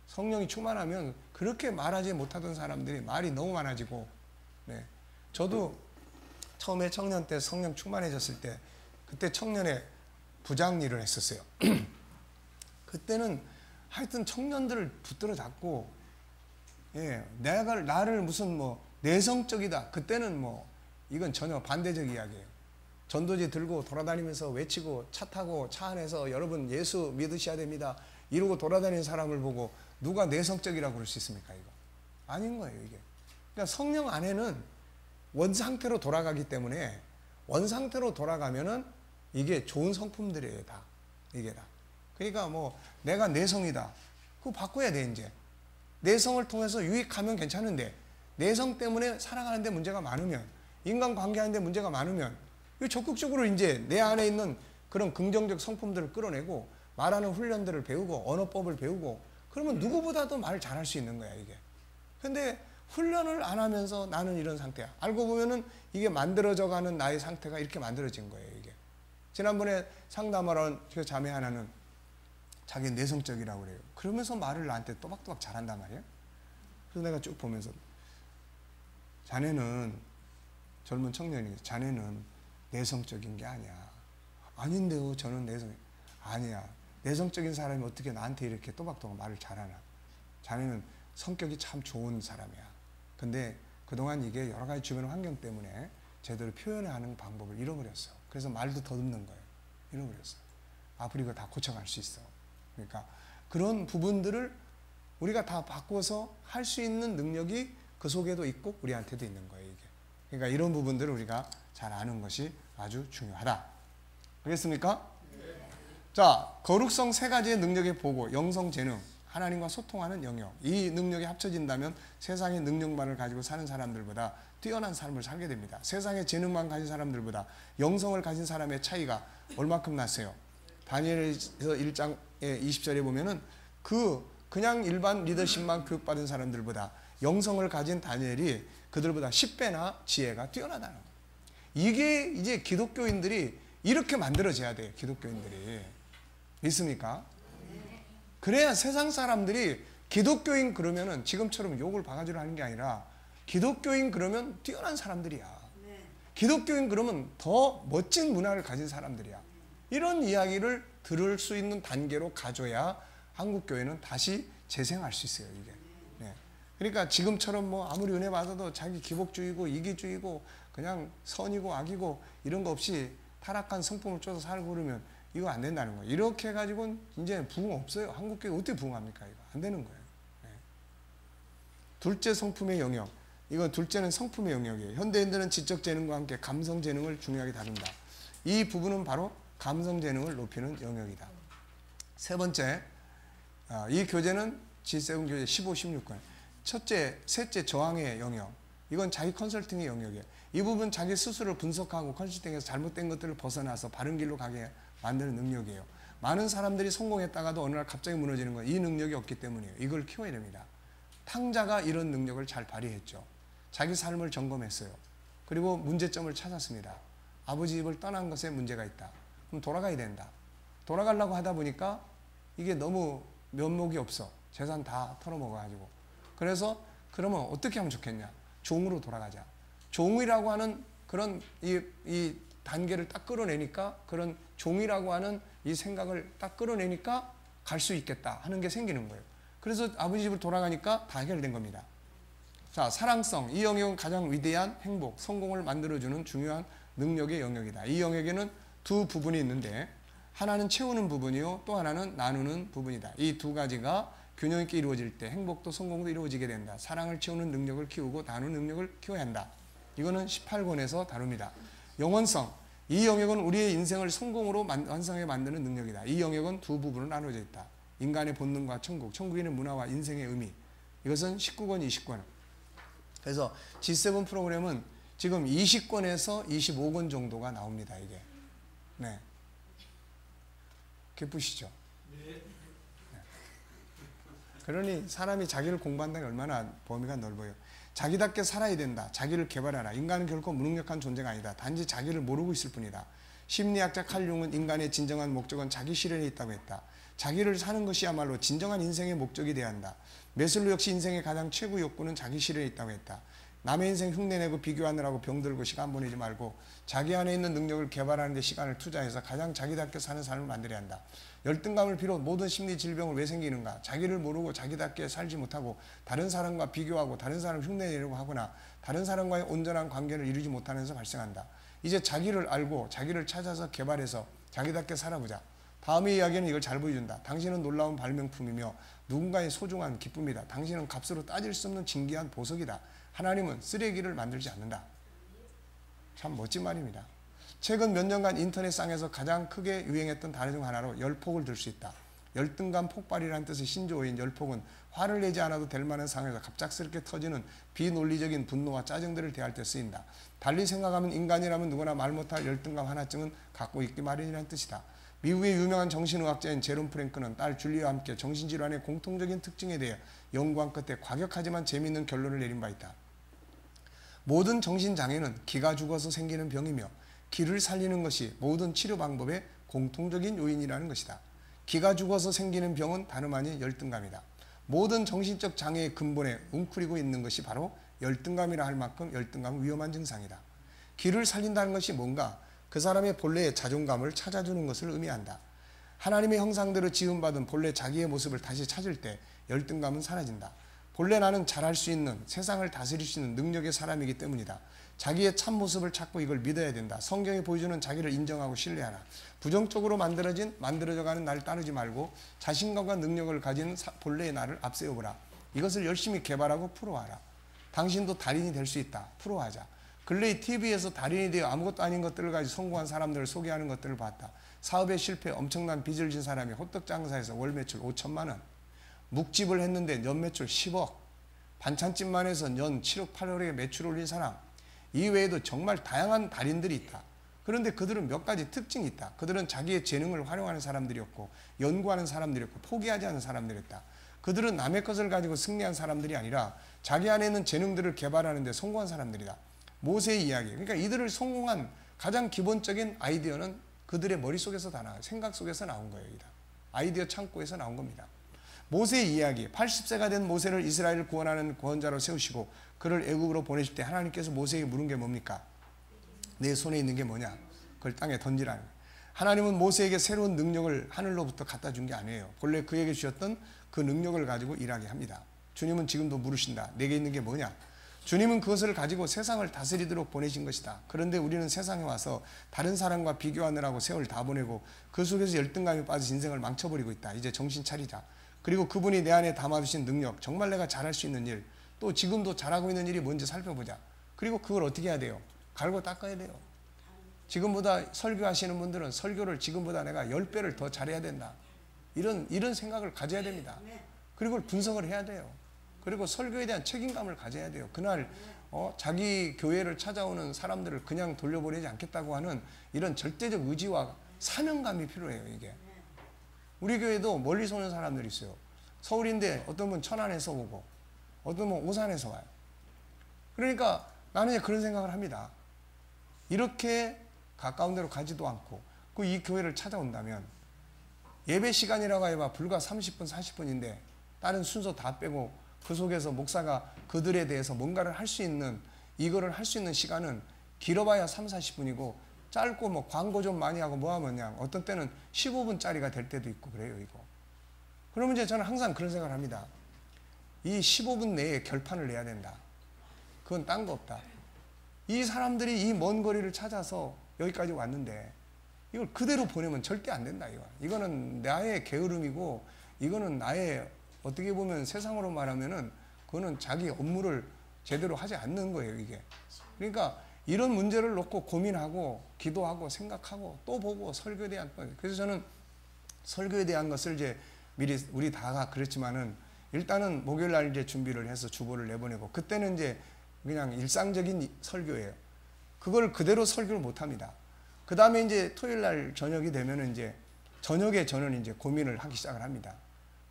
성령이 충만하면 그렇게 말하지 못하던 사람들이 말이 너무 많아지고, 네. 저도 처음에 청년 때 성령 충만해졌을 때 그때 청년의 부장 일을 했었어요. 그때는 하여튼 청년들을 붙들어 잡고, 예, 나를 무슨 뭐 내성적이다. 그때는 뭐 이건 전혀 반대적 이야기예요. 전도지 들고 돌아다니면서 외치고 차 타고 차 안에서 여러분 예수 믿으셔야 됩니다. 이러고 돌아다니는 사람을 보고 누가 내성적이라고 그럴 수 있습니까? 이거 아닌 거예요, 이게. 그러니까 성령 안에는 원상태로 돌아가기 때문에 원상태로 돌아가면은 이게 좋은 성품들이에요, 다. 이게 다. 그러니까 뭐 내가 내성이다. 그거 바꿔야 돼, 이제. 내성을 통해서 유익하면 괜찮은데 내성 때문에 살아가는데 문제가 많으면, 인간관계하는데 문제가 많으면 적극적으로 이제 내 안에 있는 그런 긍정적 성품들을 끌어내고 말하는 훈련들을 배우고 언어법을 배우고 그러면 누구보다도 말을 잘할 수 있는 거야, 이게. 근데 훈련을 안 하면서 나는 이런 상태야. 알고 보면은 이게 만들어져 가는 나의 상태가 이렇게 만들어진 거예요, 이게. 지난번에 상담하러 그 자매 하나는 자기 내성적이라고 그래요. 그러면서 말을 나한테 또박또박 잘한단 말이에요. 그래서 내가 쭉 보면서 자네는, 젊은 청년이, 자네는 내성적인 게 아니야. 아닌데요, 저는 아니야. 내성적인 사람이 어떻게 나한테 이렇게 또박또박 말을 잘하나. 자네는 성격이 참 좋은 사람이야. 근데 그동안 이게 여러 가지 주변 환경 때문에 제대로 표현하는 방법을 잃어버렸어. 그래서 말도 더듬는 거예요. 잃어버렸어. 앞으로 이거 다 고쳐갈 수 있어. 그러니까 그런 부분들을 우리가 다 바꿔서 할 수 있는 능력이 그 속에도 있고 우리한테도 있는 거예요, 이게. 그러니까 이런 부분들을 우리가 잘 아는 것이 아주 중요하다. 알겠습니까? 네. 자, 거룩성 세 가지의 능력의 보고, 영성, 재능, 하나님과 소통하는 영역. 이 능력이 합쳐진다면 세상의 능력만을 가지고 사는 사람들보다 뛰어난 삶을 살게 됩니다. 세상의 재능만 가진 사람들보다 영성을 가진 사람의 차이가 얼마큼 났어요? 다니엘서 1장 20절에 보면은 그냥 일반 리더십만 교육받은 사람들보다 영성을 가진 다니엘이 그들보다 10배나 지혜가 뛰어나다는 거예요. 이게 이제 기독교인들이 이렇게 만들어져야 돼요. 기독교인들이. 믿습니까? 그래야 세상 사람들이 기독교인 그러면은 지금처럼 욕을 바가지로 하는 게 아니라 기독교인 그러면 뛰어난 사람들이야. 기독교인 그러면 더 멋진 문화를 가진 사람들이야. 이런 이야기를 들을 수 있는 단계로 가져야 한국교회는 다시 재생할 수 있어요, 이게. 네. 그러니까 지금처럼 뭐 아무리 은혜 받아도 자기 기복주의고 이기주의고 그냥 선이고 악이고 이런 거 없이 타락한 성품을 쫓아 살고 그러면 이거 안 된다는 거예요. 이렇게 해가지고는 이제 부흥 없어요. 한국교회 어떻게 부흥합니까? 이거 안 되는 거예요. 네. 둘째, 성품의 영역. 이건 둘째는 성품의 영역이에요. 현대인들은 지적 재능과 함께 감성 재능을 중요하게 다룬다. 이 부분은 바로 감성 재능을 높이는 영역이다. 세 번째, 이 교재는 G7 교재 15, 16권. 셋째, 저항의 영역. 이건 자기 컨설팅의 영역이에요. 이 부분 자기 스스로 분석하고 컨설팅해서 잘못된 것들을 벗어나서 바른 길로 가게 만드는 능력이에요. 많은 사람들이 성공했다가도 어느 날 갑자기 무너지는 건 이 능력이 없기 때문이에요. 이걸 키워야 됩니다. 탕자가 이런 능력을 잘 발휘했죠. 자기 삶을 점검했어요. 그리고 문제점을 찾았습니다. 아버지 집을 떠난 것에 문제가 있다. 그럼 돌아가야 된다. 돌아가려고 하다 보니까 이게 너무 면목이 없어. 재산 다 털어먹어가지고. 그래서 그러면 어떻게 하면 좋겠냐. 종으로 돌아가자. 종이라고 하는 그런 이 단계를 딱 끌어내니까, 그런 종이라고 하는 이 생각을 딱 끌어내니까 갈 수 있겠다 하는 게 생기는 거예요. 그래서 아버지 집을 돌아가니까 다 해결된 겁니다. 자, 사랑성. 이 영역은 가장 위대한 행복, 성공을 만들어주는 중요한 능력의 영역이다. 이 영역에는 두 부분이 있는데 하나는 채우는 부분이요, 또 하나는 나누는 부분이다. 이 두 가지가 균형 있게 이루어질 때 행복도 성공도 이루어지게 된다. 사랑을 채우는 능력을 키우고 나누는 능력을 키워야 한다. 이거는 18권에서 다룹니다. 영원성, 이 영역은 우리의 인생을 성공으로 완성하게 만드는 능력이다. 이 영역은 두 부분으로 나눠져 있다. 인간의 본능과 천국, 천국인의 문화와 인생의 의미. 이것은 19권, 20권. 그래서 G7 프로그램은 지금 20권에서 25권 정도가 나옵니다. 이게. 네. 기쁘시죠? 네. 그러니 사람이 자기를 공부한다는 게 얼마나 범위가 넓어요. 자기답게 살아야 된다. 자기를 개발하라. 인간은 결코 무능력한 존재가 아니다. 단지 자기를 모르고 있을 뿐이다. 심리학자 칼 융은 인간의 진정한 목적은 자기 실현에 있다고 했다. 자기를 사는 것이야말로 진정한 인생의 목적이 되어야 한다. 메슬로 역시 인생의 가장 최고 욕구는 자기 실현에 있다고 했다. 남의 인생 흉내내고 비교하느라고 병들고 시간 보내지 말고 자기 안에 있는 능력을 개발하는 데 시간을 투자해서 가장 자기답게 사는 삶을 만들어야 한다. 열등감을 비롯 모든 심리 질병을 왜 생기는가? 자기를 모르고 자기답게 살지 못하고 다른 사람과 비교하고 다른 사람을 흉내내려고 하거나 다른 사람과의 온전한 관계를 이루지 못하면서 발생한다. 이제 자기를 알고 자기를 찾아서 개발해서 자기답게 살아보자. 다음의 이야기는 이걸 잘 보여준다. 당신은 놀라운 발명품이며 누군가의 소중한 기쁨이다. 당신은 값으로 따질 수 없는 진귀한 보석이다. 하나님은 쓰레기를 만들지 않는다. 참 멋진 말입니다. 최근 몇 년간 인터넷상에서 가장 크게 유행했던 단어 중 하나로 열폭을 들 수 있다. 열등감 폭발이라는 뜻의 신조어인 열폭은 화를 내지 않아도 될 만한 상황에서 갑작스럽게 터지는 비논리적인 분노와 짜증들을 대할 때 쓰인다. 달리 생각하면 인간이라면 누구나 말 못할 열등감 하나쯤은 갖고 있기 마련이라는 뜻이다. 미국의 유명한 정신의학자인 제롬 프랭크는 딸 줄리와 함께 정신질환의 공통적인 특징에 대해 연구한 끝에 과격하지만 재미있는 결론을 내린 바 있다. 모든 정신장애는 기가 죽어서 생기는 병이며 기를 살리는 것이 모든 치료 방법의 공통적인 요인이라는 것이다. 기가 죽어서 생기는 병은 다름 아닌 열등감이다. 모든 정신적 장애의 근본에 웅크리고 있는 것이 바로 열등감이라 할 만큼 열등감은 위험한 증상이다. 기를 살린다는 것이 뭔가? 그 사람의 본래의 자존감을 찾아주는 것을 의미한다. 하나님의 형상대로 지음받은 본래 자기의 모습을 다시 찾을 때 열등감은 사라진다. 본래 나는 잘할 수 있는, 세상을 다스릴 수 있는 능력의 사람이기 때문이다. 자기의 참모습을 찾고 이걸 믿어야 된다. 성경이 보여주는 자기를 인정하고 신뢰하라. 부정적으로 만들어져가는 나를 따르지 말고 자신감과 능력을 가진 본래의 나를 앞세워보라. 이것을 열심히 개발하고 풀어와라. 당신도 달인이 될 수 있다. 풀어하자. 근래에 TV에서 달인이 되어 아무것도 아닌 것들을 가지고 성공한 사람들을 소개하는 것들을 봤다. 사업에 실패, 엄청난 빚을 진 사람이 호떡 장사에서 월 매출 5천만 원, 묵집을 했는데 연 매출 10억, 반찬집만 해서 연 7억 8억의 매출 올린 사람, 이외에도 정말 다양한 달인들이 있다. 그런데 그들은 몇 가지 특징이 있다. 그들은 자기의 재능을 활용하는 사람들이었고 연구하는 사람들이었고 포기하지 않는 사람들이었다. 그들은 남의 것을 가지고 승리한 사람들이 아니라 자기 안에 있는 재능들을 개발하는 데 성공한 사람들이다. 모세의 이야기, 그러니까 이들을 성공한 가장 기본적인 아이디어는 그들의 머릿속에서 다 나와요. 생각 속에서 나온 거예요. 아이디어 창고에서 나온 겁니다. 모세의 이야기, 80세가 된 모세를 이스라엘을 구원하는 구원자로 세우시고 그를 애굽으로 보내실 때 하나님께서 모세에게 물은 게 뭡니까? 내 손에 있는 게 뭐냐? 그걸 땅에 던지라는 거예요. 하나님은 모세에게 새로운 능력을 하늘로부터 갖다 준 게 아니에요. 본래 그에게 주셨던 그 능력을 가지고 일하게 합니다. 주님은 지금도 물으신다. 내게 있는 게 뭐냐? 주님은 그것을 가지고 세상을 다스리도록 보내신 것이다. 그런데 우리는 세상에 와서 다른 사람과 비교하느라고 세월 다 보내고 그 속에서 열등감에 빠져 인생을 망쳐버리고 있다. 이제 정신 차리자. 그리고 그분이 내 안에 담아주신 능력, 정말 내가 잘할 수 있는 일, 또 지금도 잘하고 있는 일이 뭔지 살펴보자. 그리고 그걸 어떻게 해야 돼요? 갈고 닦아야 돼요. 지금보다 설교하시는 분들은 설교를 지금보다 내가 10배를 더 잘해야 된다. 이런 생각을 가져야 됩니다. 그리고 그걸 분석을 해야 돼요. 그리고 설교에 대한 책임감을 가져야 돼요. 그날 자기 교회를 찾아오는 사람들을 그냥 돌려보내지 않겠다고 하는 이런 절대적 의지와 사명감이 필요해요. 이게 우리 교회도 멀리서 오는 사람들이 있어요. 서울인데 어떤 분 천안에서 오고 어떤 분 오산에서 와요. 그러니까 나는 이제 그런 생각을 합니다. 이렇게 가까운 데로 가지도 않고 이 교회를 찾아온다면 예배 시간이라고 해봐 불과 30분 40분인데 다른 순서 다 빼고 그 속에서 목사가 그들에 대해서 뭔가를 할 수 있는, 이거를 할 수 있는 시간은 길어봐야 3, 40분이고 짧고 뭐 광고 좀 많이 하고 뭐 하면 그냥 어떤 때는 15분짜리가 될 때도 있고 그래요. 이거. 그러면 이제 저는 항상 그런 생각을 합니다. 이 15분 내에 결판을 내야 된다. 그건 딴 거 없다. 이 사람들이 이 먼 거리를 찾아서 여기까지 왔는데 이걸 그대로 보내면 절대 안 된다. 이거는 나의 게으름이고, 이거는 나의 어떻게 보면 세상으로 말하면은 그거는 자기 업무를 제대로 하지 않는 거예요, 이게. 그러니까 이런 문제를 놓고 고민하고 기도하고 생각하고 또 보고 설교에 대한 것. 그래서 저는 설교에 대한 것을 이제 미리 우리 다가 그랬지만은 일단은 목요일 날 이제 준비를 해서 주보를 내보내고, 그때는 이제 그냥 일상적인 설교예요. 그걸 그대로 설교를 못 합니다. 그 다음에 이제 토요일 날 저녁이 되면은 이제 저녁에 저는 이제 고민을 하기 시작을 합니다.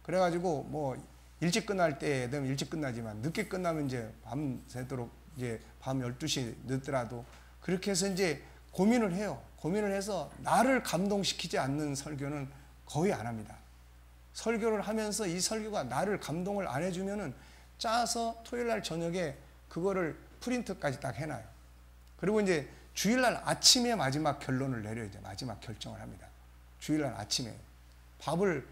그래가지고 뭐 일찍 끝날 때 되면 일찍 끝나지만 늦게 끝나면 이제 밤새도록 이제 밤 12시 늦더라도 그렇게 해서 이제 고민을 해요. 고민을 해서 나를 감동시키지 않는 설교는 거의 안 합니다. 설교를 하면서 이 설교가 나를 감동을 안 해주면은 짜서 토요일 날 저녁에 그거를 프린트까지 딱 해놔요. 그리고 이제 주일날 아침에 마지막 결론을 내려야 돼. 마지막 결정을 합니다. 주일날 아침에. 밥을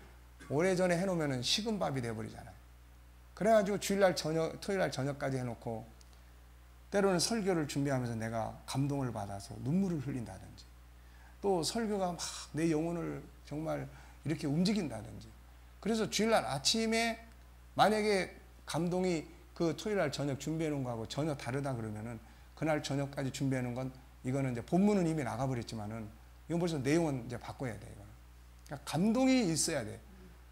오래전에 해놓으면 식은 밥이 돼버리잖아요. 그래가지고 주일날 저녁, 토요일날 저녁까지 해놓고 때로는 설교를 준비하면서 내가 감동을 받아서 눈물을 흘린다든지, 또 설교가 막 내 영혼을 정말 이렇게 움직인다든지. 그래서 주일날 아침에 만약에 감동이 그 토요일날 저녁 준비해놓은 거하고 전혀 다르다 그러면은 그날 저녁까지 준비해놓은 건 이거는 이제 본문은 이미 나가버렸지만은 이건 벌써 내용은 이제 바꿔야 돼. 이거는. 그러니까 감동이 있어야 돼.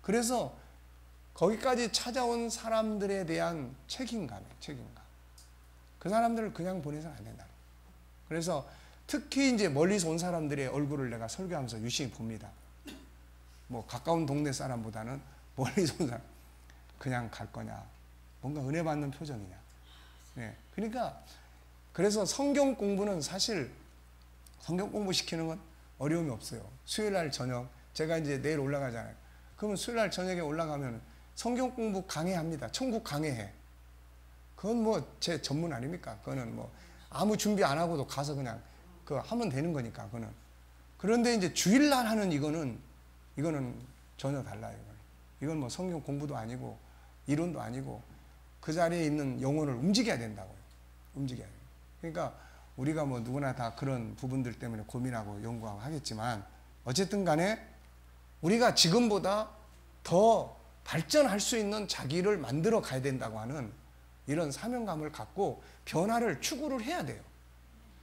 그래서 거기까지 찾아온 사람들에 대한 책임감이에요. 책임감. 그 사람들을 그냥 보내서는 안 된다. 그래서 특히 이제 멀리서 온 사람들의 얼굴을 내가 설교하면서 유심히 봅니다. 뭐 가까운 동네 사람보다는 멀리서 온 사람, 그냥 갈 거냐, 뭔가 은혜 받는 표정이냐. 네. 그러니까 그래서 성경 공부는 사실 성경 공부 시키는 건 어려움이 없어요. 수요일 날 저녁, 제가 이제 내일 올라가잖아요. 그러면 수요일 날 저녁에 올라가면 성경 공부 강해합니다. 천국 강해해. 그건 뭐 제 전문 아닙니까? 그거는 뭐 아무 준비 안 하고도 가서 그냥 그 하면 되는 거니까, 그거는. 그런데 이제 주일날 하는 이거는 전혀 달라요. 이건 뭐 성경 공부도 아니고 이론도 아니고 그 자리에 있는 영혼을 움직여야 된다고요. 움직여야 돼요. 그러니까 우리가 뭐 누구나 다 그런 부분들 때문에 고민하고 연구하고 하겠지만, 어쨌든 간에 우리가 지금보다 더 발전할 수 있는 자기를 만들어 가야 된다고 하는 이런 사명감을 갖고 변화를 추구를 해야 돼요.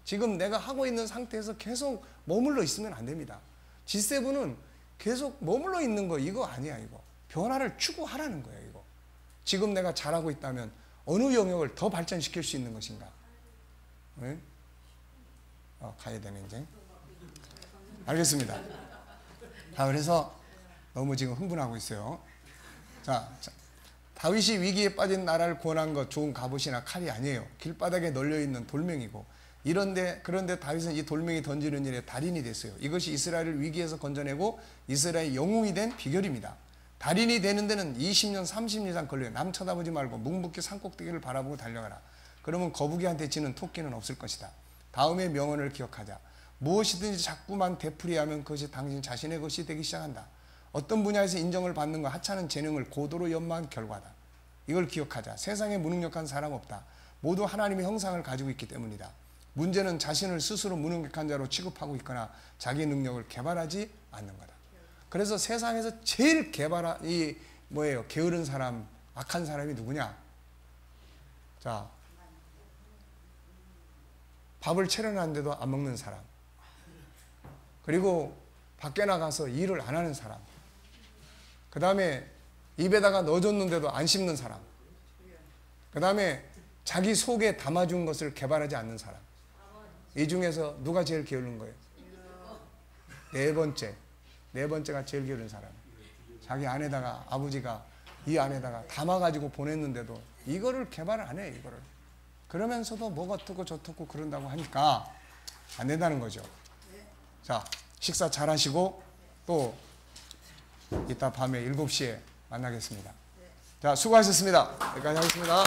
지금 내가 하고 있는 상태에서 계속 머물러 있으면 안 됩니다. G7은 계속 머물러 있는 거 이거 아니야. 이거 변화를 추구하라는 거예요. 이거 지금 내가 잘하고 있다면 어느 영역을 더 발전시킬 수 있는 것인가. 네? 가야 되네 이제. 알겠습니다. 자, 그래서 너무 지금 흥분하고 있어요. 자, 다윗이 위기에 빠진 나라를 구원한 것 좋은 갑옷이나 칼이 아니에요. 길바닥에 널려있는 돌멩이고, 그런데 다윗은 이 돌멩이 던지는 일에 달인이 됐어요. 이것이 이스라엘을 위기에서 건져내고 이스라엘의 영웅이 된 비결입니다. 달인이 되는 데는 20년 30년 이상 걸려요. 남 쳐다보지 말고 묵묵히 산꼭대기를 바라보고 달려가라. 그러면 거북이한테 지는 토끼는 없을 것이다. 다음의 명언을 기억하자. 무엇이든지 자꾸만 되풀이하면 그것이 당신 자신의 것이 되기 시작한다. 어떤 분야에서 인정을 받는 것, 하찮은 재능을 고도로 연마한 결과다. 이걸 기억하자. 세상에 무능력한 사람 없다. 모두 하나님의 형상을 가지고 있기 때문이다. 문제는 자신을 스스로 무능력한 자로 취급하고 있거나 자기 능력을 개발하지 않는 거다. 그래서 세상에서 제일 게으른 사람, 악한 사람이 누구냐? 자, 밥을 차려놨는데도 안 먹는 사람. 그리고 밖에 나가서 일을 안 하는 사람. 그 다음에 입에다가 넣어줬는데도 안 씹는 사람. 그 다음에 자기 속에 담아준 것을 개발하지 않는 사람. 이 중에서 누가 제일 게으른 거예요? 네 번째가 제일 게으른 사람. 자기 안에다가, 아버지가 이 안에다가 담아가지고 보냈는데도 이거를 개발을 안 해요. 이거를. 그러면서도 뭐가 어떻고 저떻고 그런다고 하니까 안 된다는 거죠. 자, 식사 잘 하시고 또 이따 밤에 7시에 만나겠습니다. 자, 수고하셨습니다. 여기까지 하겠습니다.